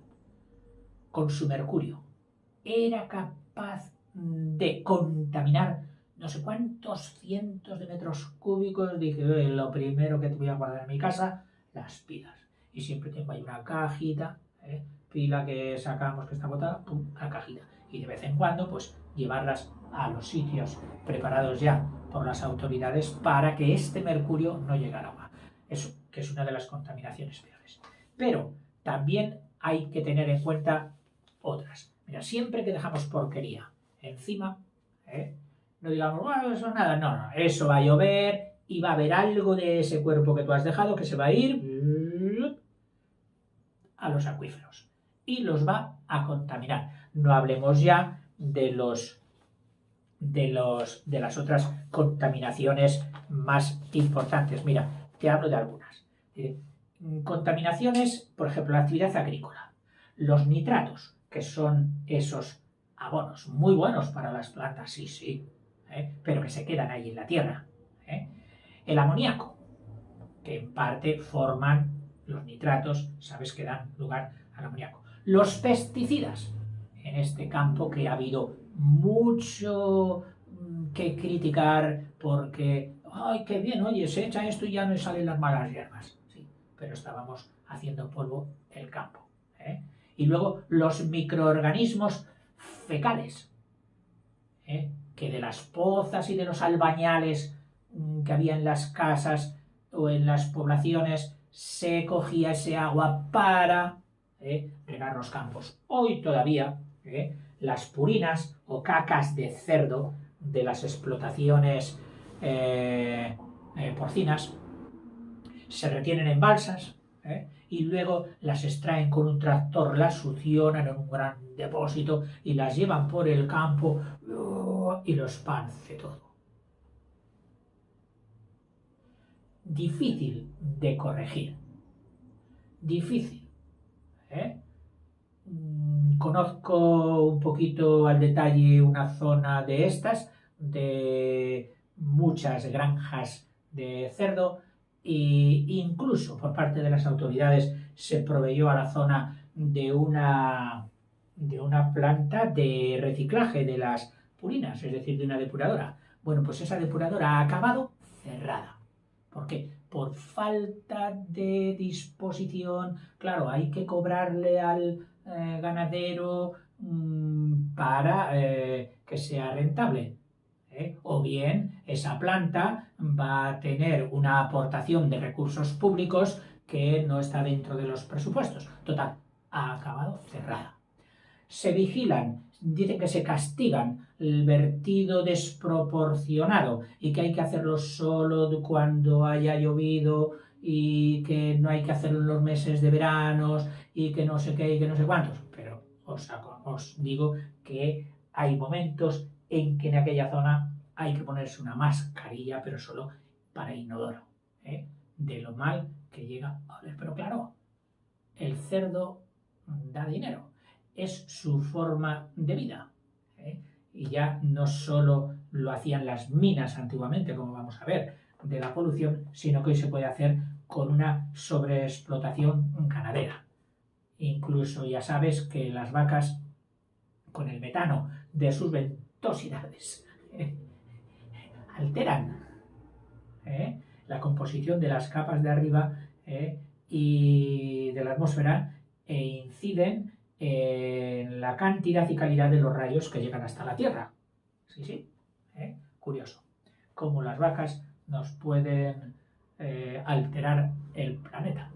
S1: con su mercurio era capaz de contaminar no sé cuántos cientos de metros cúbicos, dije, lo primero que te voy a guardar en mi casa, las pilas. Y siempre tengo ahí una cajita, pila que sacamos que está botada, pum, la cajita. Y de vez en cuando, pues, llevarlas a los sitios preparados ya por las autoridades para que este mercurio no llegue al agua. Eso, que es una de las contaminaciones peores. Pero también hay que tener en cuenta otras. Mira, siempre que dejamos porquería encima, no digamos, bueno, eso nada, no, eso va a llover y va a haber algo de ese cuerpo que tú has dejado que se va a ir a los acuíferos y los va a contaminar. No hablemos ya de las otras contaminaciones más importantes. Mira, te hablo de algunas. Contaminaciones, por ejemplo, la actividad agrícola. Los nitratos, que son esos abonos muy buenos para las plantas, sí, pero que se quedan ahí en la tierra. El amoníaco, que en parte forman los nitratos, sabes que dan lugar al amoníaco. Los pesticidas, en este campo que ha habido mucho que criticar porque, ay, qué bien, oye, se echa esto y ya no salen las malas hierbas. Sí, pero estábamos haciendo polvo el campo. Y luego los microorganismos fecales, que de las pozas y de los albañales que había en las casas o en las poblaciones se cogía ese agua para regar los campos. Hoy todavía las purinas o cacas de cerdo de las explotaciones porcinas se retienen en balsas y luego las extraen con un tractor, las succionan en un gran depósito y las llevan por el campo y lo esparce todo. Difícil de corregir. Difícil. Conozco un poquito al detalle una zona de estas, de muchas granjas de cerdo, e incluso por parte de las autoridades se proveyó a la zona de una planta de reciclaje de las purinas, es decir, de una depuradora. Bueno, pues esa depuradora ha acabado cerrada. ¿Por qué? Por falta de disposición. Claro, hay que cobrarle al ganadero para que sea rentable. O bien esa planta va a tener una aportación de recursos públicos que no está dentro de los presupuestos. Total, ha acabado cerrada. Se vigilan, dicen que se castigan el vertido desproporcionado y que hay que hacerlo solo cuando haya llovido y que no hay que hacerlo en los meses de veranos y que no sé qué y que no sé cuántos. Pero os digo que hay momentos en que en aquella zona hay que ponerse una mascarilla, pero solo para inodoro, ¿eh? De lo mal que llega a oler. Pero claro, el cerdo da dinero, es su forma de vida, ¿eh? Y ya no solo lo hacían las minas antiguamente, como vamos a ver, de la polución, sino que hoy se puede hacer con una sobreexplotación ganadera. Incluso ya sabes que las vacas, con el metano de sus ventosidades, alteran la composición de las capas de arriba y de la atmósfera e inciden en la cantidad y calidad de los rayos que llegan hasta la Tierra. Sí, sí, curioso. Cómo las vacas nos pueden alterar el planeta.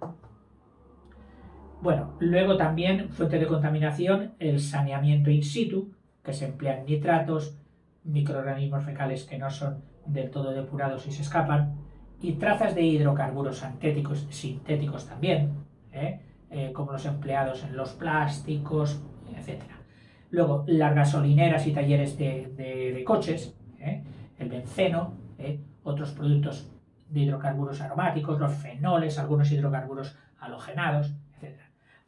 S1: Bueno, luego también fuente de contaminación, el saneamiento in situ, que se emplean nitratos, microorganismos fecales que no son del todo depurados y se escapan, y trazas de hidrocarburos sintéticos también, como los empleados en los plásticos, etc. Luego, las gasolineras y talleres de coches, el benceno, otros productos de hidrocarburos aromáticos, los fenoles, algunos hidrocarburos halogenados, etc.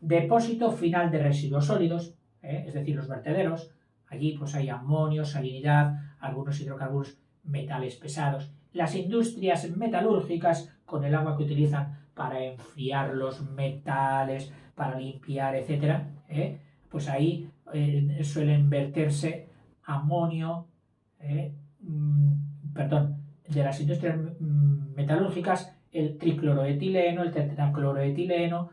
S1: Depósito final de residuos sólidos, es decir, los vertederos. Allí pues hay amonio, salinidad, algunos hidrocarburos, metales pesados. Las industrias metalúrgicas, con el agua que utilizan para enfriar los metales, para limpiar, etc., pues ahí suelen verterse amonio, de las industrias metalúrgicas, el tricloroetileno, el tetracloroetileno,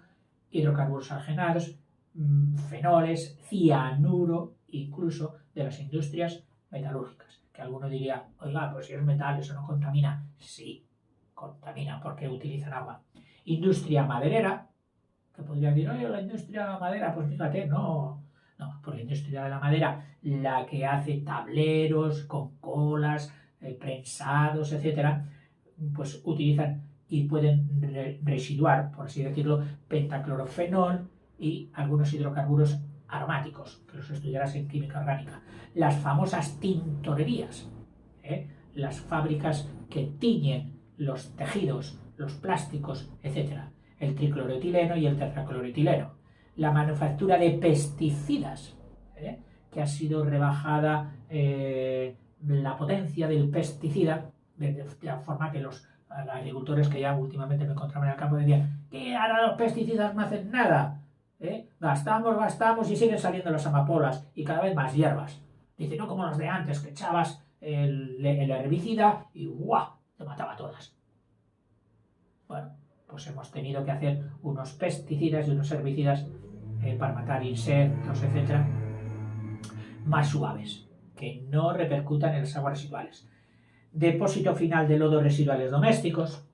S1: hidrocarburos halogenados, fenoles, cianuro, incluso de las industrias metalúrgicas. Que alguno diría, oiga, pues si es metal, ¿eso no contamina? Sí, contamina porque utilizan agua. Industria maderera, que podría decir, oye, la industria madera, pues fíjate, no, por la industria de la madera, la que hace tableros con colas, prensados, etcétera, pues utilizan y pueden residuar, por así decirlo, pentaclorofenol y algunos hidrocarburos aromáticos, que los estudiarás en química orgánica. Las famosas tintorerías, las fábricas que tiñen los tejidos, los plásticos, etc. El tricloroetileno y el tetracloroetileno. La manufactura de pesticidas, que ha sido rebajada la potencia del pesticida, de la forma que los agricultores que ya últimamente me encontraban en el campo decían que ahora los pesticidas no hacen nada. Gastamos y siguen saliendo las amapolas y cada vez más hierbas. Dice, no como los de antes, que echabas el herbicida y ¡guau! Te mataba todas. Bueno, pues hemos tenido que hacer unos pesticidas y unos herbicidas para matar insectos, etcétera, más suaves, que no repercutan en las aguas residuales. Depósito final de lodos residuales domésticos,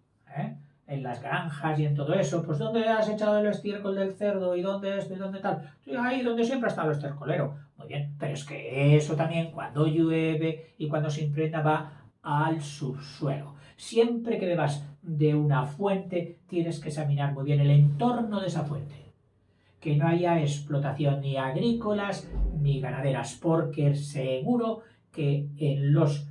S1: en las granjas y en todo eso, pues ¿dónde has echado el estiércol del cerdo y dónde esto y dónde tal? Sí, ahí donde siempre ha estado el estercolero. Muy bien, pero es que eso también cuando llueve y cuando se impregna va al subsuelo. Siempre que bebas de una fuente tienes que examinar muy bien el entorno de esa fuente. Que no haya explotación ni agrícolas ni ganaderas, porque es seguro que en los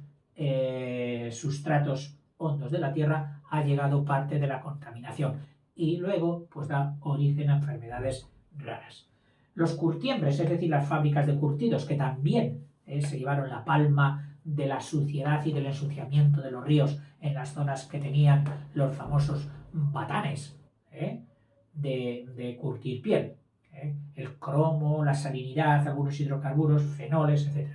S1: sustratos hondos de la tierra ha llegado parte de la contaminación y luego pues da origen a enfermedades raras. Los curtiembres, es decir, las fábricas de curtidos, que también se llevaron la palma de la suciedad y del ensuciamiento de los ríos en las zonas que tenían los famosos batanes de curtir piel. El cromo, la salinidad, algunos hidrocarburos, fenoles, etc.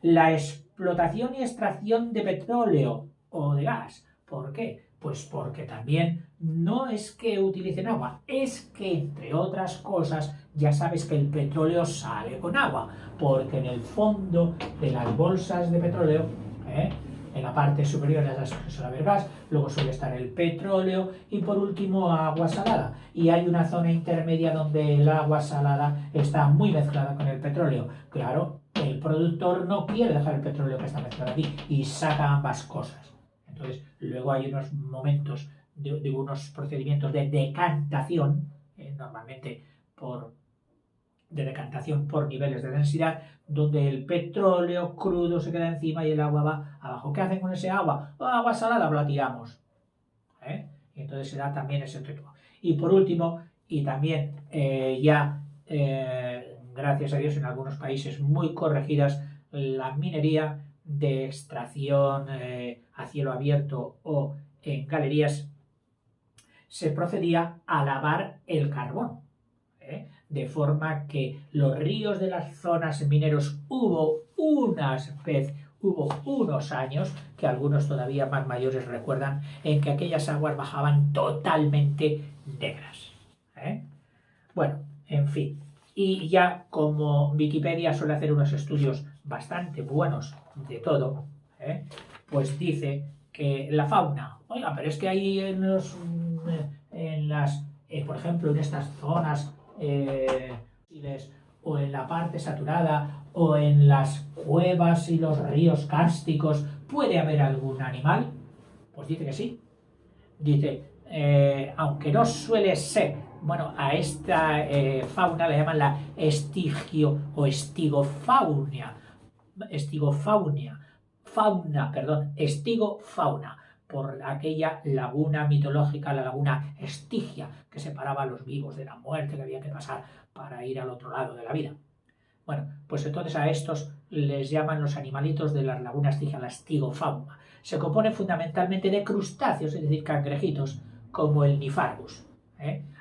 S1: La explotación y extracción de petróleo o de gas. ¿Por qué? Pues porque también no es que utilicen agua, es que, entre otras cosas, ya sabes que el petróleo sale con agua, porque en el fondo de las bolsas de petróleo, en la parte superior de las que suele haber gas, luego suele estar el petróleo y por último agua salada. Y hay una zona intermedia donde el agua salada está muy mezclada con el petróleo. Claro, el productor no quiere dejar el petróleo que está mezclado aquí y saca ambas cosas. Entonces, luego hay unos momentos de unos procedimientos de decantación, normalmente de decantación por niveles de densidad, donde el petróleo crudo se queda encima y el agua va abajo. ¿Qué hacen con ese agua? Agua salada, la tiramos. Y entonces se da también ese efecto. Y por último, y también gracias a Dios en algunos países muy corregidas, la minería de extracción a cielo abierto o en galerías, se procedía a lavar el carbón. De forma que los ríos de las zonas mineros hubo unos años, que algunos todavía más mayores recuerdan, en que aquellas aguas bajaban totalmente negras. Bueno, en fin. Y ya como Wikipedia suele hacer unos estudios bastante buenos de todo, pues dice que la fauna, oiga, pero es que hay por ejemplo, en estas zonas o en la parte saturada o en las cuevas y los ríos kársticos, ¿puede haber algún animal? Pues dice que sí. Dice, aunque no suele ser, bueno, a esta fauna le llaman la estigio o estigofaunia, estigofauna, por aquella laguna mitológica, la laguna Estigia, que separaba a los vivos de la muerte, que había que pasar para ir al otro lado de la vida. Bueno, pues entonces a estos les llaman los animalitos de las lagunas Estigia, la estigofauna. Se compone fundamentalmente de crustáceos, es decir, cangrejitos, como el Niphargus,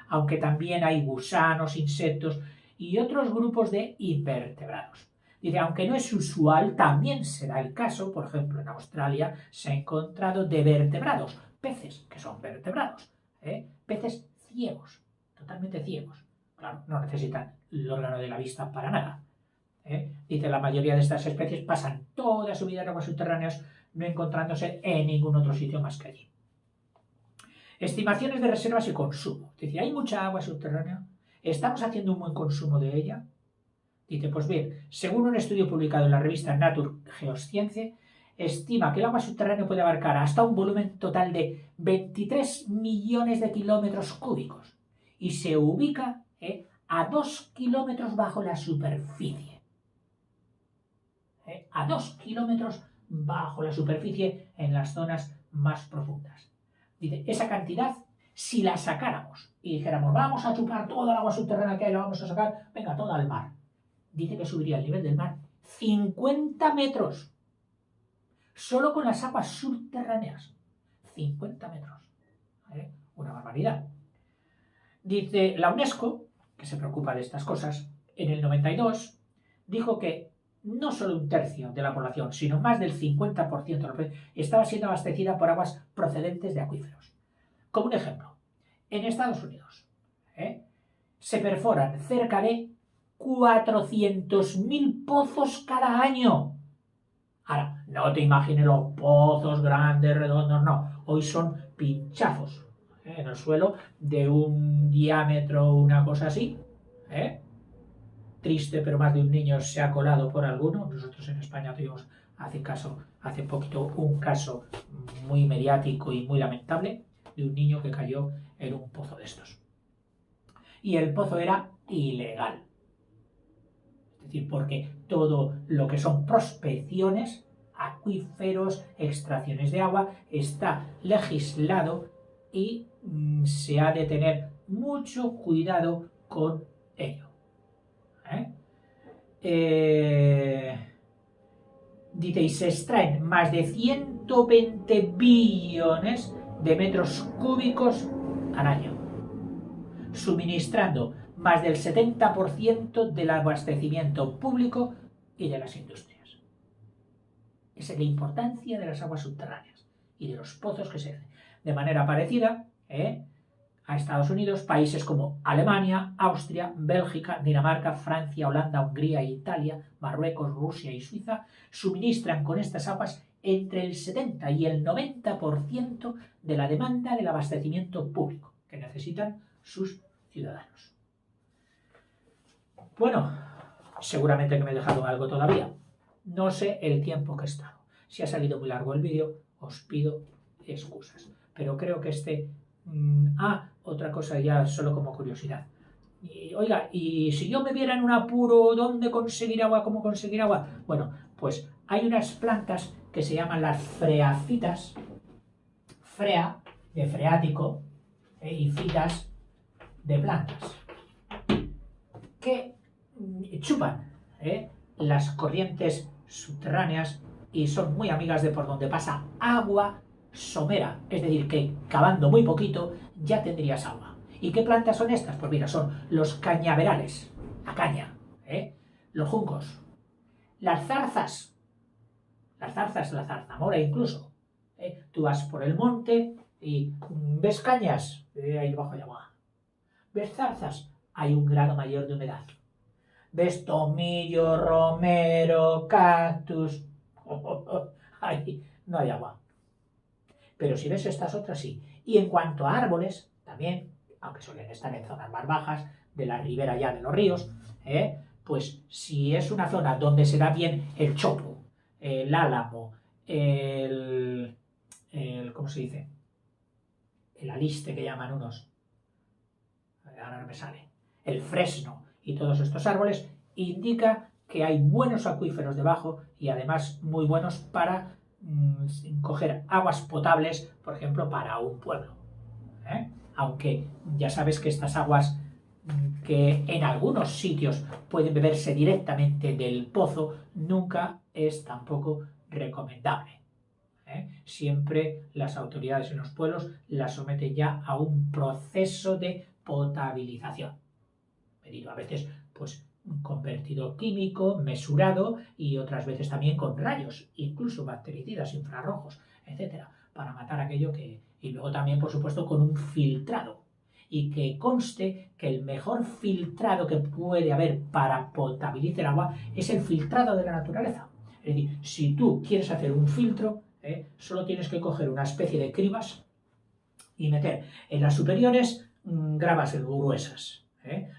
S1: aunque también hay gusanos, insectos y otros grupos de invertebrados. Dice, aunque no es usual, también se da el caso, por ejemplo, en Australia se ha encontrado de vertebrados, peces que son vertebrados, peces ciegos, totalmente ciegos. Claro, no necesitan el órgano de la vista para nada. Dice, la mayoría de estas especies pasan toda su vida en aguas subterráneas, no encontrándose en ningún otro sitio más que allí. Estimaciones de reservas y consumo. Dice, ¿hay mucha agua subterránea? ¿Estamos haciendo un buen consumo de ella? Dice, pues bien, según un estudio publicado en la revista Nature Geoscience, estima que el agua subterránea puede abarcar hasta un volumen total de 23 millones de kilómetros cúbicos y se ubica a 2 kilómetros bajo la superficie. A 2 kilómetros bajo la superficie en las zonas más profundas. Dice, esa cantidad, si la sacáramos y dijéramos, vamos a chupar toda el agua subterránea que hay, la vamos a sacar, venga, toda al mar. Dice que subiría el nivel del mar 50 metros. Solo con las aguas subterráneas. 50 metros. Una barbaridad. Dice la UNESCO, que se preocupa de estas cosas, en el 92 dijo que no solo un tercio de la población, sino más del 50% de la población estaba siendo abastecida por aguas procedentes de acuíferos. Como un ejemplo, en Estados Unidos se perforan cerca de 400.000 pozos cada año. Ahora, no te imagines los pozos grandes, redondos, no. Hoy son pinchazos en el suelo de un diámetro, una cosa así. Triste, pero más de un niño se ha colado por alguno. Nosotros en España tuvimos hace poquito un caso muy mediático y muy lamentable de un niño que cayó en un pozo de estos. Y el pozo era ilegal. Es decir, porque todo lo que son prospecciones, acuíferos, extracciones de agua, está legislado y se ha de tener mucho cuidado con ello. dice, y se extraen más de 120 billones de metros cúbicos al año, suministrando más del 70% del abastecimiento público y de las industrias. Esa es la importancia de las aguas subterráneas y de los pozos que se hacen. De manera parecida, a Estados Unidos, países como Alemania, Austria, Bélgica, Dinamarca, Francia, Holanda, Hungría, Italia, Marruecos, Rusia y Suiza suministran con estas aguas entre el 70 y el 90% de la demanda del abastecimiento público que necesitan sus ciudadanos. Bueno, seguramente que me he dejado algo todavía. No sé el tiempo que he estado. Si ha salido muy largo el vídeo, os pido excusas. Pero creo que otra cosa ya solo como curiosidad. Oiga, y si yo me viera en un apuro, ¿dónde conseguir agua? ¿Cómo conseguir agua? Bueno, pues hay unas plantas que se llaman las freafitas, frea de freático, y fitas de plantas, que chupan las corrientes subterráneas y son muy amigas de por donde pasa agua somera, es decir, que cavando muy poquito ya tendrías agua. ¿Y qué plantas son estas? Pues mira, son los cañaverales, la caña, los juncos, las zarzas, la zarzamora incluso. Tú vas por el monte y ves cañas, ahí debajo hay agua. ¿Ves zarzas? Hay un grado mayor de humedad. ¿Ves tomillo, romero, cactus? Ahí no hay agua. Pero si ves estas otras, sí. Y en cuanto a árboles, también, aunque suelen estar en zonas más bajas, de la ribera ya de los ríos, pues si es una zona donde se da bien el chopo, el álamo, ¿cómo se dice? El aliste que llaman unos, ahora no me sale, el fresno y todos estos árboles, indica que hay buenos acuíferos debajo y además muy buenos para coger aguas potables, por ejemplo, para un pueblo. Aunque ya sabes que estas aguas que en algunos sitios pueden beberse directamente del pozo, nunca es tampoco recomendable. Siempre las autoridades en los pueblos las someten ya a un proceso de potabilización, medido a veces pues con vertido químico, mesurado y otras veces también con rayos, incluso bactericidas infrarrojos, etcétera, para matar aquello que... Y luego también, por supuesto, con un filtrado. Y que conste que el mejor filtrado que puede haber para potabilizar el agua es el filtrado de la naturaleza. Es decir, si tú quieres hacer un filtro, solo tienes que coger una especie de cribas y meter en las superiores gravas gruesas.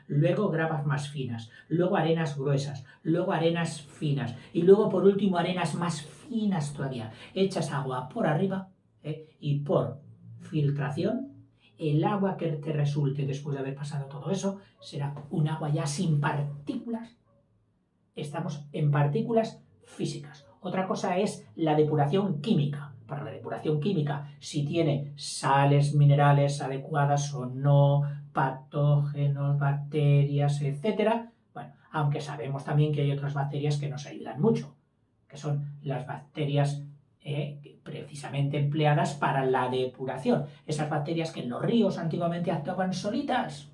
S1: Luego gravas más finas, luego arenas gruesas, luego arenas finas y luego por último arenas más finas todavía. Echas agua por arriba y por filtración el agua que te resulte después de haber pasado todo eso será un agua ya sin partículas. Estamos en partículas físicas. Otra cosa es la depuración química. Para la depuración química, si tiene sales minerales adecuadas o no, patógenos, bacterias, etc. Bueno, aunque sabemos también que hay otras bacterias que nos ayudan mucho, que son las bacterias precisamente empleadas para la depuración. Esas bacterias que en los ríos antiguamente actuaban solitas,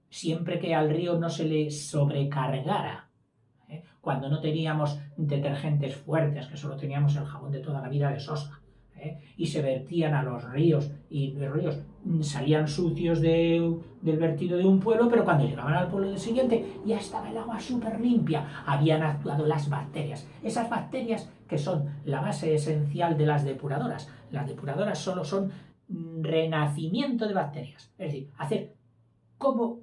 S1: siempre que al río no se le sobrecargara. Cuando no teníamos detergentes fuertes, que solo teníamos el jabón de toda la vida de sosa, y se vertían a los ríos, y los ríos salían sucios del vertido de un pueblo, pero cuando llegaban al pueblo del siguiente ya estaba el agua súper limpia, habían actuado las bacterias, esas bacterias que son la base esencial de las depuradoras. Las depuradoras solo son renacimiento de bacterias, es decir, hacer como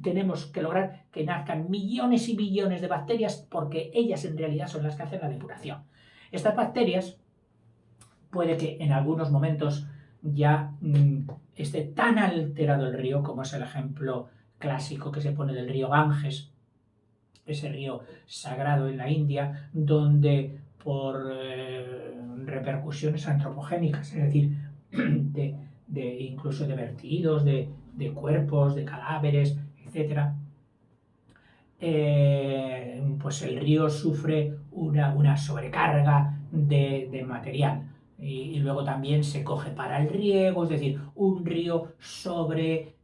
S1: tenemos que lograr que nazcan millones y billones de bacterias porque ellas en realidad son las que hacen la depuración. Estas bacterias puede que en algunos momentos ya esté tan alterado el río, como es el ejemplo clásico que se pone del río Ganges, ese río sagrado en la India, donde por repercusiones antropogénicas, es decir, incluso de vertidos, de cuerpos, de cadáveres, etc., pues el río sufre una sobrecarga de material. Y luego también se coge para el riego, es decir, un río sobre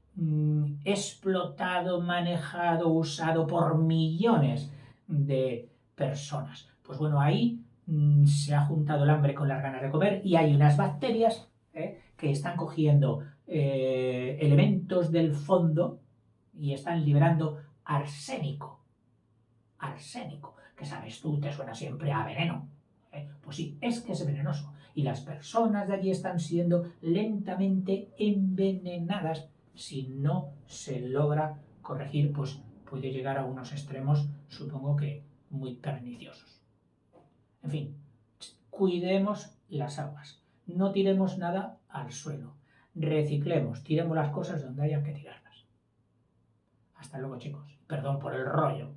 S1: explotado, manejado, usado por millones de personas. Pues bueno, ahí se ha juntado el hambre con las ganas de comer y hay unas bacterias que están cogiendo elementos del fondo y están liberando arsénico. Arsénico, que sabes tú, te suena siempre a veneno. Pues sí, es que es venenoso. Y las personas de allí están siendo lentamente envenenadas. Si no se logra corregir, pues puede llegar a unos extremos, supongo que muy perniciosos. En fin, cuidemos las aguas. No tiremos nada al suelo. Reciclemos, tiremos las cosas donde haya que tirarlas. Hasta luego, chicos. Perdón por el rollo.